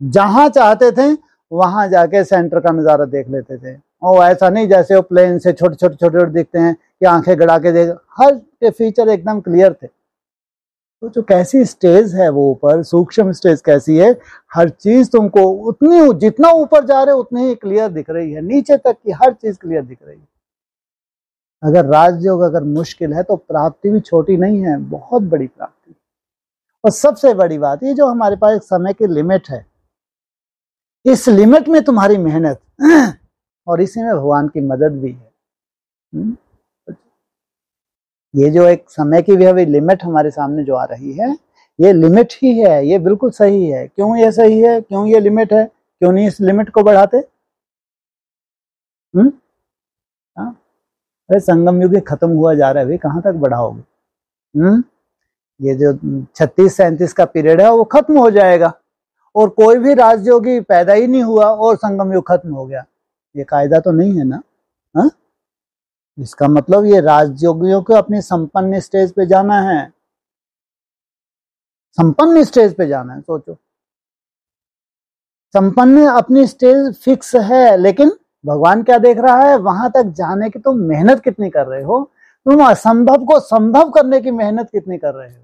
जहां चाहते थे वहां जाके सेंटर का नजारा देख लेते थे, और ऐसा नहीं जैसे वो प्लेन से छोटे छोटे छोटे दिखते हैं कि आंखें गड़ा के देख, हर के फीचर एकदम क्लियर थे। तो जो कैसी स्टेज है वो ऊपर, सूक्ष्म स्टेज कैसी है, हर चीज तुमको उतनी, जितना ऊपर जा रहे उतनी ही क्लियर दिख रही है, नीचे तक की हर चीज क्लियर दिख रही है। अगर राजयोग अगर मुश्किल है तो प्राप्ति भी छोटी नहीं है, बहुत बड़ी प्राप्ति। और सबसे बड़ी बात, ये जो हमारे पास एक समय की लिमिट है, इस लिमिट में तुम्हारी मेहनत और इसी में भगवान की मदद भी है। ये जो एक समय की भी अभी लिमिट हमारे सामने जो आ रही है, ये लिमिट ही है, ये बिल्कुल सही है। क्यों ये सही है, क्यों ये लिमिट है, क्यों नहीं इस लिमिट को बढ़ाते? अरे संगम युग खत्म हुआ जा रहा है, भाई कहाँ तक बढ़ाओगे? ये जो 36-37 का पीरियड है वो खत्म हो जाएगा, और कोई भी राजयोगी पैदा ही नहीं हुआ और संगम युग खत्म हो गया, ये कायदा तो नहीं है ना। हा? इसका मतलब ये राजयोगियों को अपनी संपन्न स्टेज पे जाना है, संपन्न स्टेज पे जाना है। सोचो, संपन्न अपनी स्टेज फिक्स है, लेकिन भगवान क्या देख रहा है, वहां तक जाने की तुम मेहनत कितनी कर रहे हो, तुम असंभव को संभव करने की मेहनत कितनी कर रहे हो।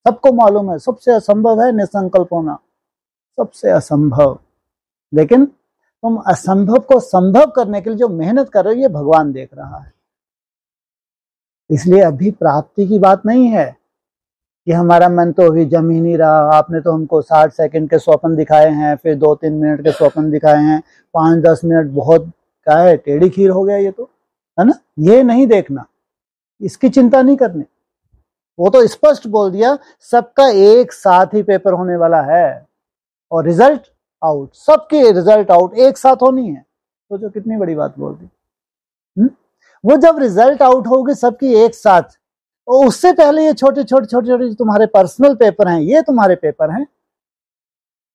सबको मालूम है सबसे असंभव है निसंकल्प होना, सबसे असंभव। लेकिन तुम असंभव को संभव करने के लिए जो मेहनत कर रहे हो ये भगवान देख रहा है। इसलिए अभी प्राप्ति की बात नहीं है कि हमारा मन तो अभी जम ही नहीं रहा। आपने तो हमको 60 सेकंड के स्वप्न दिखाए हैं, फिर 2-3 मिनट के स्वप्न दिखाए हैं, 5-10 मिनट बहुत क्या है टेढ़ी खीर हो गया ये तो, है ना। ये नहीं देखना, इसकी चिंता नहीं करनी। वो तो स्पष्ट बोल दिया सबका एक साथ ही पेपर होने वाला है और रिजल्ट आउट, सबके रिजल्ट आउट एक साथ होनी है। तो जो कितनी बड़ी बात बोल दी। वो जब रिजल्ट आउट होगी सबकी एक साथ, और उससे पहले ये छोटे छोटे छोटे छोटे तुम्हारे पर्सनल पेपर हैं, ये तुम्हारे पेपर हैं।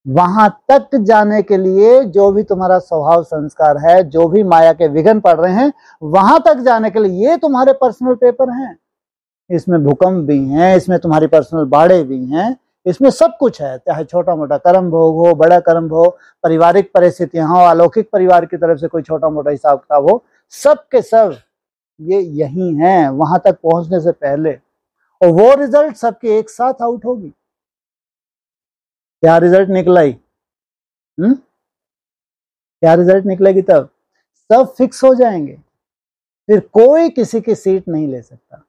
वहां तक जाने के लिए जो भी तुम्हारा स्वभाव संस्कार है, जो भी माया के विघ्न पड़ रहे हैं, वहां तक जाने के लिए ये तुम्हारे पर्सनल पेपर हैं। इसमें भूकंप भी हैं, इसमें तुम्हारी पर्सनल बाढ़े भी हैं, इसमें सब कुछ है। चाहे छोटा मोटा कर्म भोग हो, बड़ा कर्म भोग, पारिवारिक परिस्थितियां हो, अलौकिक परिवार की तरफ से कोई छोटा मोटा हिसाब किताब हो, सब के सब ये यही हैं वहां तक पहुंचने से पहले। और वो रिजल्ट सबके एक साथ आउट होगी। क्या रिजल्ट निकला ही? क्या रिजल्ट निकलेगी? तब सब फिक्स हो जाएंगे, फिर कोई किसी की सीट नहीं ले सकता।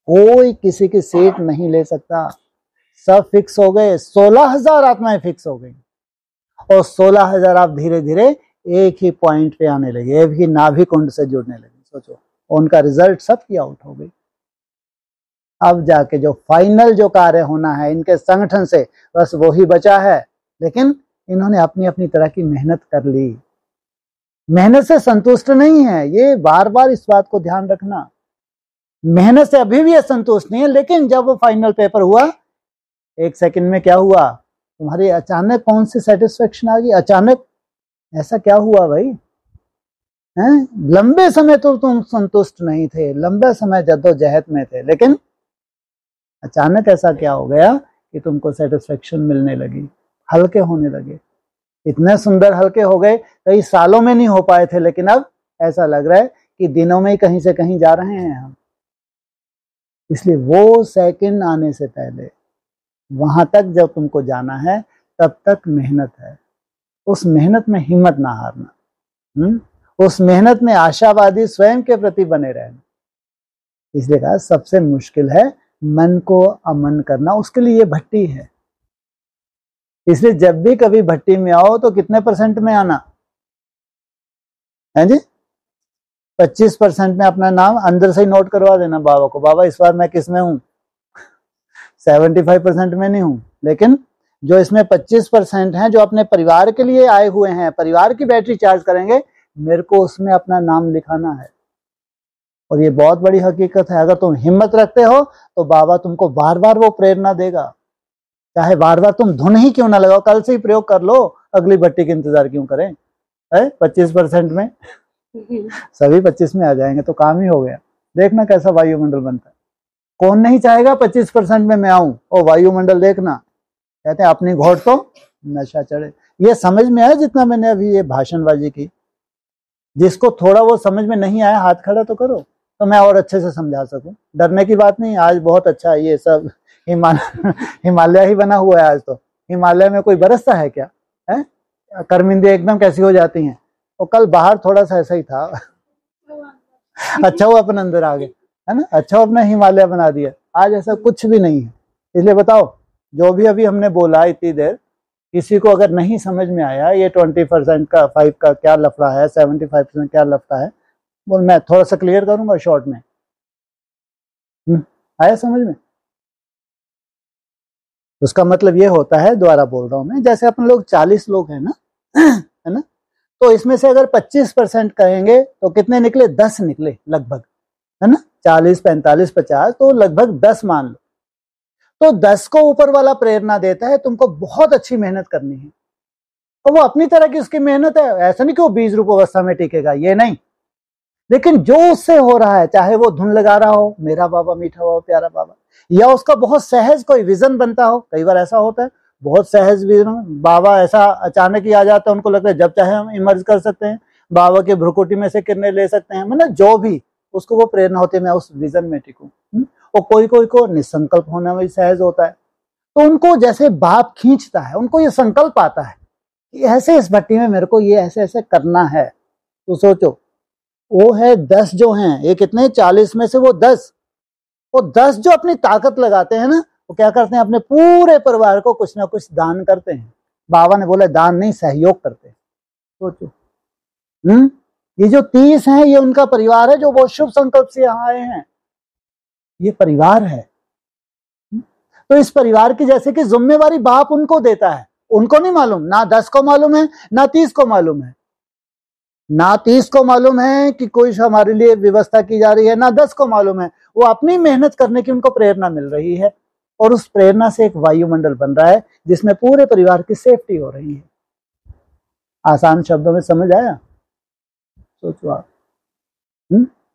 कोई किसी की सीट नहीं ले सकता, सब फिक्स हो गए। 16,000 आत्माएं फिक्स हो गई और 16,000 आप धीरे धीरे एक ही पॉइंट पे आने लगे, एक ही नाभि कुंड से जुड़ने लगे। सोचो, उनका रिजल्ट सबकी आउट हो गई। अब जाके जो फाइनल जो कार्य होना है इनके संगठन से, बस वो ही बचा है। लेकिन इन्होंने अपनी अपनी तरह की मेहनत कर ली। मेहनत से संतुष्ट नहीं है, ये बार बार इस बात को ध्यान रखना। मेहनत से अभी भी असंतुष्ट नहीं है, लेकिन जब वो फाइनल पेपर हुआ, एक सेकंड में क्या हुआ, तुम्हारी अचानक कौन सी सेटिस्फेक्शन आ गई। अचानक ऐसा क्या हुआ भाई? हैं? लंबे समय तो तुम संतुष्ट नहीं थे, लंबे समय जद्दोजहद में थे, लेकिन अचानक ऐसा क्या हो गया कि तुमको सेटिस्फेक्शन मिलने लगी, हल्के होने लगे। इतने सुंदर हल्के हो गए, कई सालों में नहीं हो पाए थे, लेकिन अब ऐसा लग रहा है कि दिनों में ही कहीं से कहीं जा रहे हैं हम। इसलिए वो सेकंड आने से पहले वहां तक जब तुमको जाना है, तब तक मेहनत है। उस मेहनत में हिम्मत ना हारना, उस मेहनत में आशावादी स्वयं के प्रति बने रहना। इसलिए कहा सबसे मुश्किल है मन को अमन करना, उसके लिए ये भट्टी है। इसलिए जब भी कभी भट्टी में आओ तो कितने % में आना है जी? 25% में अपना नाम अंदर से ही नोट करवा देना बाबा को, बाबा इस बार मैं किस में हूं? 75% में नहीं हूं, लेकिन जो इसमें 25% हैं जो अपने परिवार के लिए आए हुए हैं, परिवार की बैटरी चार्ज करेंगे, मेरे को उसमें अपना नाम लिखाना है। और ये बहुत बड़ी हकीकत है। अगर तुम हिम्मत रखते हो तो बाबा तुमको बार बार वो प्रेरणा देगा, चाहे बार बार तुम धुन ही क्यों ना लगाओ, कल से ही प्रयोग कर लो, अगली भट्टी का इंतजार क्यों करें? 25% में सभी 25 में आ जाएंगे तो काम ही हो गया। देखना कैसा वायुमंडल बनता है। कौन नहीं चाहेगा 25% में मैं आऊं? और वायुमंडल देखना, कहते हैं अपनी घोड़ तो नशा चढ़े। ये समझ में आया जितना मैंने अभी ये भाषणबाजी की? जिसको थोड़ा वो समझ में नहीं आया हाथ खड़ा तो करो, तो मैं और अच्छे से समझा सकूं। डरने की बात नहीं, आज बहुत अच्छा है। ये सब हिमालय ही बना हुआ है आज। तो हिमालय में कोई बरसता है क्या? है कर्मिंदे एकदम कैसी हो जाती हैं। और कल बाहर थोड़ा सा ऐसा ही था। अच्छा वो अपन अंदर आ गए, है ना। अच्छा अपना हिमालय बना दिया। आज ऐसा कुछ भी नहीं है। इसलिए बताओ, जो भी अभी हमने बोला इतनी देर, किसी को अगर नहीं समझ में आया ये 20% का 5 का क्या लफड़ा है, 75% क्या लफड़ा है, बोल मैं थोड़ा सा क्लियर करूंगा शॉर्ट में। आया समझ में? उसका मतलब ये होता है, दोबारा बोल रहा हूं मैं, जैसे अपन लोग 40 लोग हैं ना, है ना, तो इसमें से अगर 25% कहेंगे तो कितने निकले? 10 निकले लगभग, है ना। 40, 45, 50 तो लगभग 10 मान लो। तो 10 को ऊपर वाला प्रेरणा देता है तुमको बहुत अच्छी मेहनत करनी है, और वो अपनी तरह की उसकी मेहनत है। ऐसा नहीं कि वो 20 रूप अवस्था में टिकेगा, ये नहीं। लेकिन जो उससे हो रहा है, चाहे वो धुन लगा रहा हो, मेरा बाबा मीठा बाबा प्यारा बाबा, या उसका बहुत सहज कोई विजन बनता हो। कई बार ऐसा होता है, बहुत सहज विजन, बाबा ऐसा अचानक ही आ जाता है, उनको लगता है जब चाहे हम इमर्ज कर सकते हैं, बाबा के भ्रुकुटी में से किरणें ले सकते हैं, मतलब जो भी उसको वो प्रेरणा होती है, मैं उस विजन में टिकूं। और कोई कोई को निसंकल्प होना भी सहज होता है। तो उनको जैसे बाप खींचता है, उनको ये संकल्प आता है कि ऐसे इस भट्टी में मेरे को ये ऐसे ऐसे करना है। तो सोचो, वो है 10 जो हैं, ये कितने 40 में से वो 10, वो 10 जो अपनी ताकत लगाते हैं ना, वो क्या करते हैं, अपने पूरे परिवार को कुछ ना कुछ दान करते हैं। बाबा ने बोला दान नहीं, सहयोग करते हैं। सोचो, ये जो 30 हैं ये उनका परिवार है, जो वो शुभ संकल्प से यहाँ आए हैं, ये परिवार है। तो इस परिवार की जैसे कि जिम्मेवारी बाप उनको देता है, उनको नहीं मालूम, ना 10 को मालूम है, ना 30 को मालूम है, ना 30 को मालूम है कि कोई हमारे लिए व्यवस्था की जा रही है, ना 10 को मालूम है। वो अपनी मेहनत करने की उनको प्रेरणा मिल रही है, और उस प्रेरणा से एक वायुमंडल बन रहा है जिसमें पूरे परिवार की सेफ्टी हो रही है। आसान शब्दों में समझ आया? सोचो आप,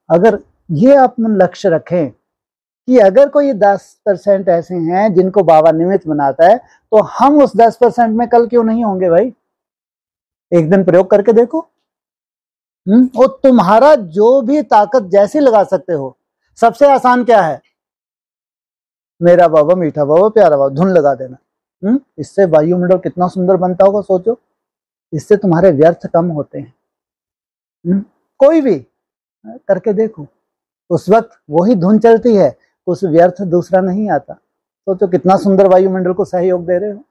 अगर ये आप लक्ष्य रखें कि अगर कोई 10% ऐसे हैं जिनको बाबा निमित्त बनाता है, तो हम उस 10% में कल क्यों नहीं होंगे भाई? एक दिन प्रयोग करके देखो। और तुम्हारा जो भी ताकत जैसी लगा सकते हो। सबसे आसान क्या है? मेरा बाबा, मीठा बाबा, प्यारा बाबा, धुन लगा देना। इससे वायुमंडल कितना सुंदर बनता होगा, सोचो। इससे तुम्हारे व्यर्थ कम होते हैं। कोई भी करके देखो, उस वक्त वही धुन चलती है, उस व्यर्थ दूसरा नहीं आता। सोचो कितना सुंदर वायुमंडल को सहयोग दे रहे हो,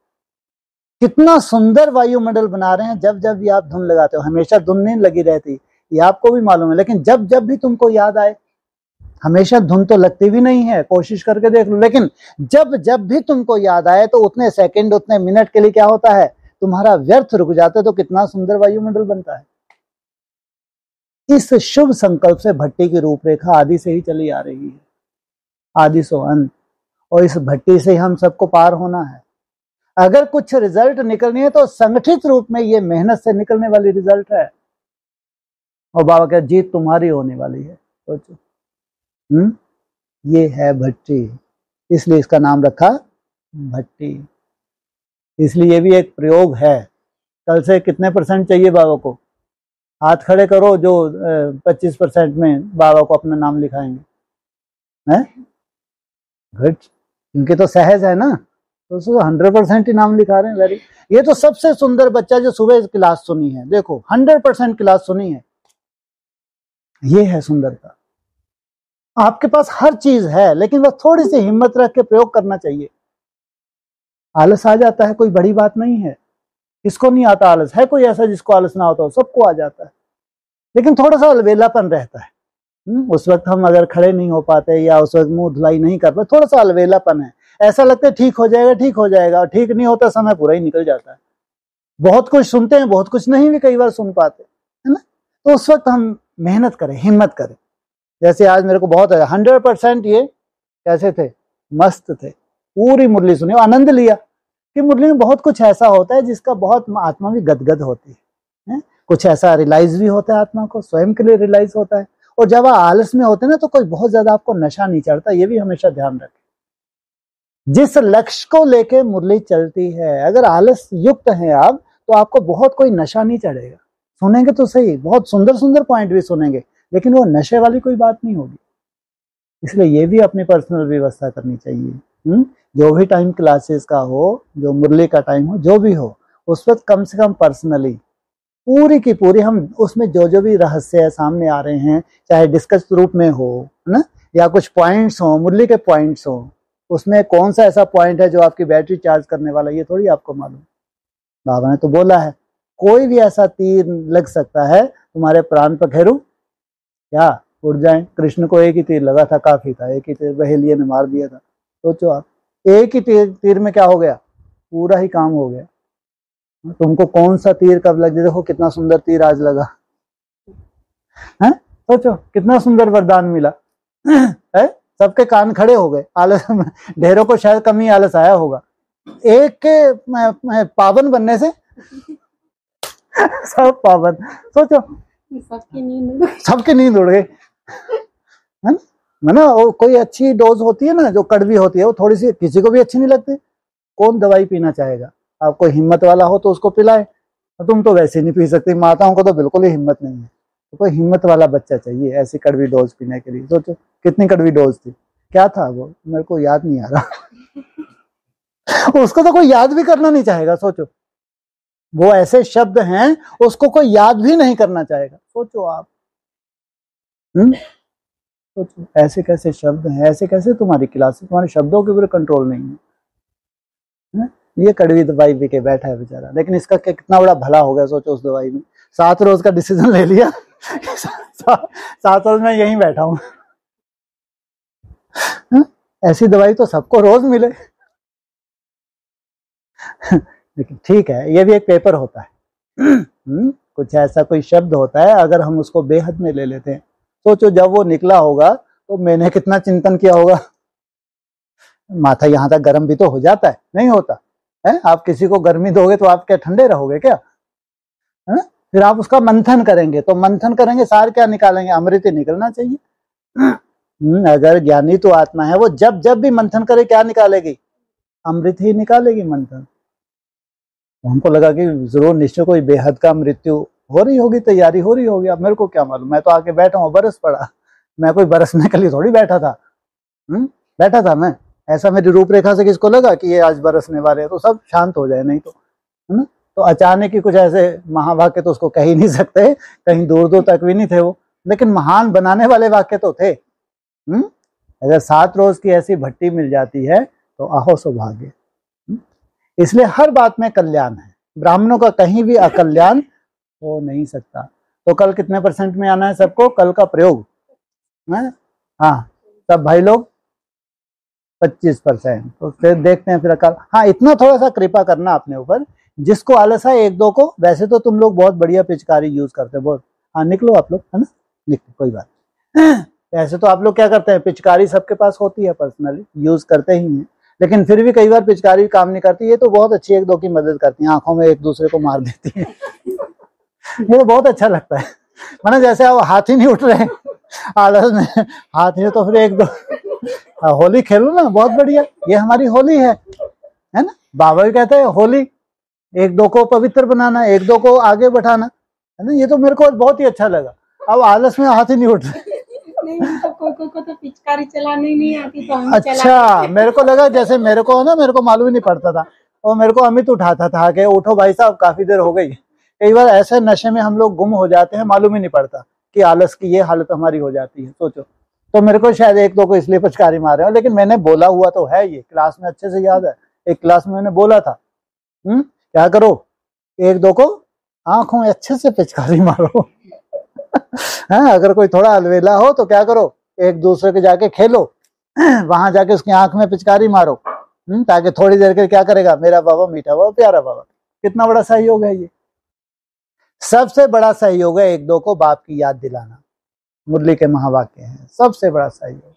कितना सुंदर वायुमंडल बना रहे हैं जब जब भी आप धुन लगाते हो। हमेशा धुन नहीं लगी रहती, ये आपको भी मालूम है, लेकिन जब जब भी तुमको याद आए, हमेशा धुन तो लगती भी नहीं है, कोशिश करके देख लो, लेकिन जब जब भी तुमको याद आए तो उतने सेकंड, उतने मिनट के लिए क्या होता है, तुम्हारा व्यर्थ रुक जाता है। तो कितना सुंदर वायुमंडल बनता है। इस शुभ संकल्प से भट्टी की रूपरेखा आदि से ही चली आ रही है, आदि सो अंत, और इस भट्टी से हम सबको पार होना है। अगर कुछ रिजल्ट निकलनी है तो संगठित रूप में ये मेहनत से निकलने वाली रिजल्ट है, और बाबा क्या जीत तुम्हारी होने वाली है। सोचो, ये है भट्टी, इसलिए इसका नाम रखा भट्टी। इसलिए ये भी एक प्रयोग है। कल से कितने % चाहिए बाबा को? हाथ खड़े करो जो 25% में बाबा को अपना नाम लिखाएंगे, हैं? गुड, इनके तो सहज है ना, तो 100% ही नाम लिखा रहे हैं। वेरी, ये तो सबसे सुंदर बच्चा जो सुबह क्लास सुनी है, देखो 100% क्लास सुनी है। ये है सुंदरता। आपके पास हर चीज है, लेकिन बस थोड़ी सी हिम्मत रख के प्रयोग करना चाहिए। आलस आ जाता है, कोई बड़ी बात नहीं है। किसको नहीं आता आलस? है कोई ऐसा जिसको आलस ना होता हो? सबको आ जाता है, लेकिन थोड़ा सा अलवेलापन रहता है। उस वक्त हम अगर खड़े नहीं हो पाते, या उस वक्त मुंह धुलाई नहीं कर पाते, थोड़ा सा अलवेलापन है। ऐसा लगता है ठीक हो जाएगा, ठीक हो जाएगा, और ठीक नहीं होता, समय पूरा ही निकल जाता है। बहुत कुछ सुनते हैं, बहुत कुछ नहीं भी कई बार सुन पाते, है ना? तो उस वक्त हम मेहनत करें, हिम्मत करें। जैसे आज मेरे को बहुत 100% ये कैसे थे, मस्त थे, पूरी मुरली सुनी, आनंद लिया कि मुरली में बहुत कुछ ऐसा होता है जिसका बहुत आत्मा भी गदगद होती है। कुछ ऐसा रियलाइज भी होता है, आत्मा को स्वयं के लिए रियलाइज होता है। और जब आप आलस में होते हैं ना, तो कोई बहुत ज्यादा आपको नशा नहीं चढ़ता, ये भी हमेशा ध्यान रखें। जिस लक्ष्य को लेके मुरली चलती है, अगर आलस युक्त है आप, तो आपको बहुत कोई नशा नहीं चढ़ेगा। सुनेंगे तो सही, बहुत सुंदर सुंदर पॉइंट भी सुनेंगे, लेकिन वो नशे वाली कोई बात नहीं होगी। इसलिए ये भी अपनी पर्सनल व्यवस्था करनी चाहिए। जो भी टाइम क्लासेस का हो, जो मुरली का टाइम हो, जो भी हो, उस वक्त कम से कम पर्सनली पूरी की पूरी हम उसमें जो भी रहस्य सामने आ रहे हैं, चाहे डिस्कस रूप में हो, है ना, या कुछ पॉइंट्स हो, मुरली के पॉइंट्स हो, उसमें कौन सा ऐसा पॉइंट है जो आपकी बैटरी चार्ज करने वाला, ये थोड़ी आपको मालूम। बाबा ने तो बोला है, कोई भी ऐसा तीर लग सकता है तुम्हारे प्राण पर, घेरू क्या उड़ जाए। कृष्ण को एक ही तीर लगा था, काफी था, एक ही तीर बहेलिए ने मार दिया था। सोचो आप, एक ही तीर में क्या हो गया, पूरा ही काम हो गया। तुमको कौन सा तीर कब लग जाए, देखो कितना सुंदर तीर आज लगा है। सोचो कितना सुंदर वरदान मिला है। सबके कान खड़े हो गए। आलस, ढेरों को शायद कम ही आलस आया होगा, एक के पावन बनने से सब पावन। सोचो सबकी नींद उड़ गई, है ना। वो कोई अच्छी डोज होती है ना, जो कड़वी होती है, वो थोड़ी सी किसी को भी अच्छी नहीं लगती। कौन दवाई पीना चाहेगा? आप कोई हिम्मत वाला हो तो उसको पिलाए, तुम तो वैसे नहीं पी सकती। माताओं को तो बिल्कुल ही हिम्मत नहीं है, तो कोई हिम्मत वाला बच्चा चाहिए ऐसी कड़वी डोज पीने के लिए। सोचो कितनी कड़वी डोज थी, क्या था वो, मेरे को याद नहीं आ रहा। उसको तो कोई याद भी करना नहीं चाहेगा, सोचो। वो ऐसे शब्द हैं उसको कोई याद भी नहीं करना चाहेगा, सोचो आप। सोचो ऐसे कैसे शब्द हैं, ऐसे कैसे तुम्हारी क्लासेस, तुम्हारे शब्दों के ऊपर कंट्रोल नहीं है। ये कड़वी दवाई पी के बैठा है बेचारा, लेकिन इसका कितना बड़ा भला हो गया, सोचो उस दवाई में 7 रोज का डिसीजन ले लिया। 7 रोज में यहीं बैठा हूं। ऐसी दवाई तो सबको रोज मिले। लेकिन ठीक है, ये भी एक पेपर होता है। कुछ ऐसा कोई शब्द होता है, अगर हम उसको बेहद में ले लेते हैं, सोचो जब वो निकला होगा तो मैंने कितना चिंतन किया होगा। माथा यहां तक गर्म भी तो हो जाता है, नहीं होता है? आप किसी को गर्मी दोगे तो आप क्या ठंडे रहोगे क्या? है? फिर आप उसका मंथन करेंगे, तो मंथन करेंगे सार क्या निकालेंगे? अमृत ही निकलना चाहिए। अगर ज्ञानी तो आत्मा है, वो जब जब भी मंथन करे क्या निकालेगी? अमृत ही निकालेगी मंथन। हमको लगा कि जरूर निश्चय कोई बेहद का मृत्यु हो रही होगी, तैयारी हो रही होगी। अब मेरे को क्या मालूम, मैं तो आके बैठा हूँ, बरस पड़ा। मैं कोई बरसने के लिए थोड़ी बैठा था। बैठा था मैं, ऐसा मेरी रूपरेखा से किसको लगा कि ये आज बरसने वाले हैं, तो सब शांत हो जाए, नहीं तो, है ना? तो अचानक ही कुछ ऐसे महावाक्य तो उसको कह ही नहीं सकते, कहीं दूर दूर तक भी नहीं थे वो, लेकिन महान बनाने वाले वाक्य तो थे। अगर 7 रोज की ऐसी भट्टी मिल जाती है तो आहो सौभाग्य। इसलिए हर बात में कल्याण है, ब्राह्मणों का कहीं भी अकल्याण हो नहीं सकता। तो कल कितने % में आना है सबको? कल का प्रयोग है, हाँ सब भाई लोग 25%। तो फिर देखते हैं फिर कल। हाँ, इतना थोड़ा सा कृपा करना अपने ऊपर, जिसको आलस है 1-2 को, वैसे तो तुम लोग बहुत बढ़िया पिचकारी यूज करते हो बहुत। हाँ निकलो आप लोग, है ना, निकलो, कोई बात। ऐसे तो आप लोग क्या करते हैं, पिचकारी सबके पास होती है, पर्सनली यूज करते ही हैं, लेकिन फिर भी कई बार पिचकारी काम नहीं करती। ये तो बहुत अच्छी 1-2 की मदद करती है, आंखों में एक दूसरे को मार देती है। ये तो बहुत अच्छा लगता है, माना जैसे अब हाथ ही नहीं उठ रहे आलस में, हाथ ही तो फिर 1-2 होली खेलो ना, बहुत बढ़िया। ये हमारी होली है ना? बाबा भी कहते हैं होली 1-2 को पवित्र बनाना, 1-2 को आगे बढ़ाना, है ना? ये तो मेरे को बहुत ही अच्छा लगा। अब आलस में हाथ ही नहीं उठ रहे।
को तो पिचकारी चलानी नहीं आती, तो हम
अच्छा, मेरे को लगा जैसे मेरे को ना, मेरे को मालूम ही नहीं पड़ता था, और मेरे को अमित उठाता था कि उठो भाई साहब, काफी देर हो गई। कई बार ऐसे नशे में हम लोग गुम हो जाते हैं, मालूम ही नहीं पड़ता कि आलस की ये हालत हमारी हो जाती है, सोचो। तो मेरे को शायद 1-2 को इसलिए पिचकारी मारे हो, लेकिन मैंने बोला हुआ तो है, ये क्लास में अच्छे से याद है, एक क्लास में मैंने बोला था, क्या करो, 1-2 को आंखों में अच्छे से पिचकारी मारो। हाँ, अगर कोई थोड़ा अलवेला हो तो क्या करो, एक दूसरे के जाके खेलो, वहां जाके उसकी आंख में पिचकारी मारो, ताकि थोड़ी देर के क्या करेगा, मेरा बाबा मीठा बाबा प्यारा बाबा। कितना बड़ा सहयोग है ये। सबसे बड़ा सहयोग है 1-2 को बाप की याद दिलाना, मुरली के महावाक्य हैं, सबसे बड़ा सहयोग।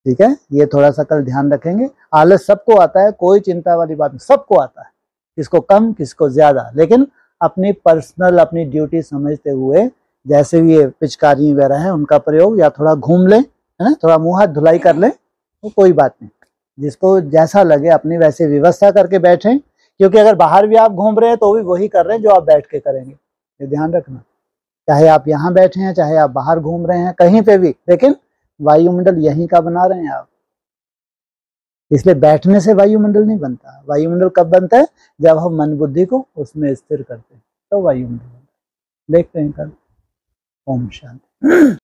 ठीक है, ये थोड़ा सा कल ध्यान रखेंगे। आलस सबको आता है, कोई चिंता वाली बात नहीं, सबको आता है, किसको कम किसको ज्यादा, लेकिन अपनी पर्सनल अपनी ड्यूटी समझते हुए, जैसे भी ये पिचकारी वगैरह है उनका प्रयोग, या थोड़ा घूम ले, है ना, थोड़ा मुंह हाथ धुलाई कर ले, तो कोई बात नहीं, जिसको जैसा लगे अपनी वैसे व्यवस्था करके बैठे, क्योंकि अगर बाहर भी आप घूम रहे हैं तो भी वही कर रहे हैं जो आप बैठ के करेंगे, ये ध्यान रखना। चाहे आप यहाँ बैठे हैं, चाहे आप बाहर घूम रहे हैं, कहीं पे भी, लेकिन वायुमंडल यहीं का बना रहे हैं आप। इसलिए बैठने से वायुमंडल नहीं बनता। वायुमंडल कब बनता है? जब हम मन बुद्धि को उसमें स्थिर करते हैं, तो वायुमंडल बनता है। देखते हैं कल। ओम शांति।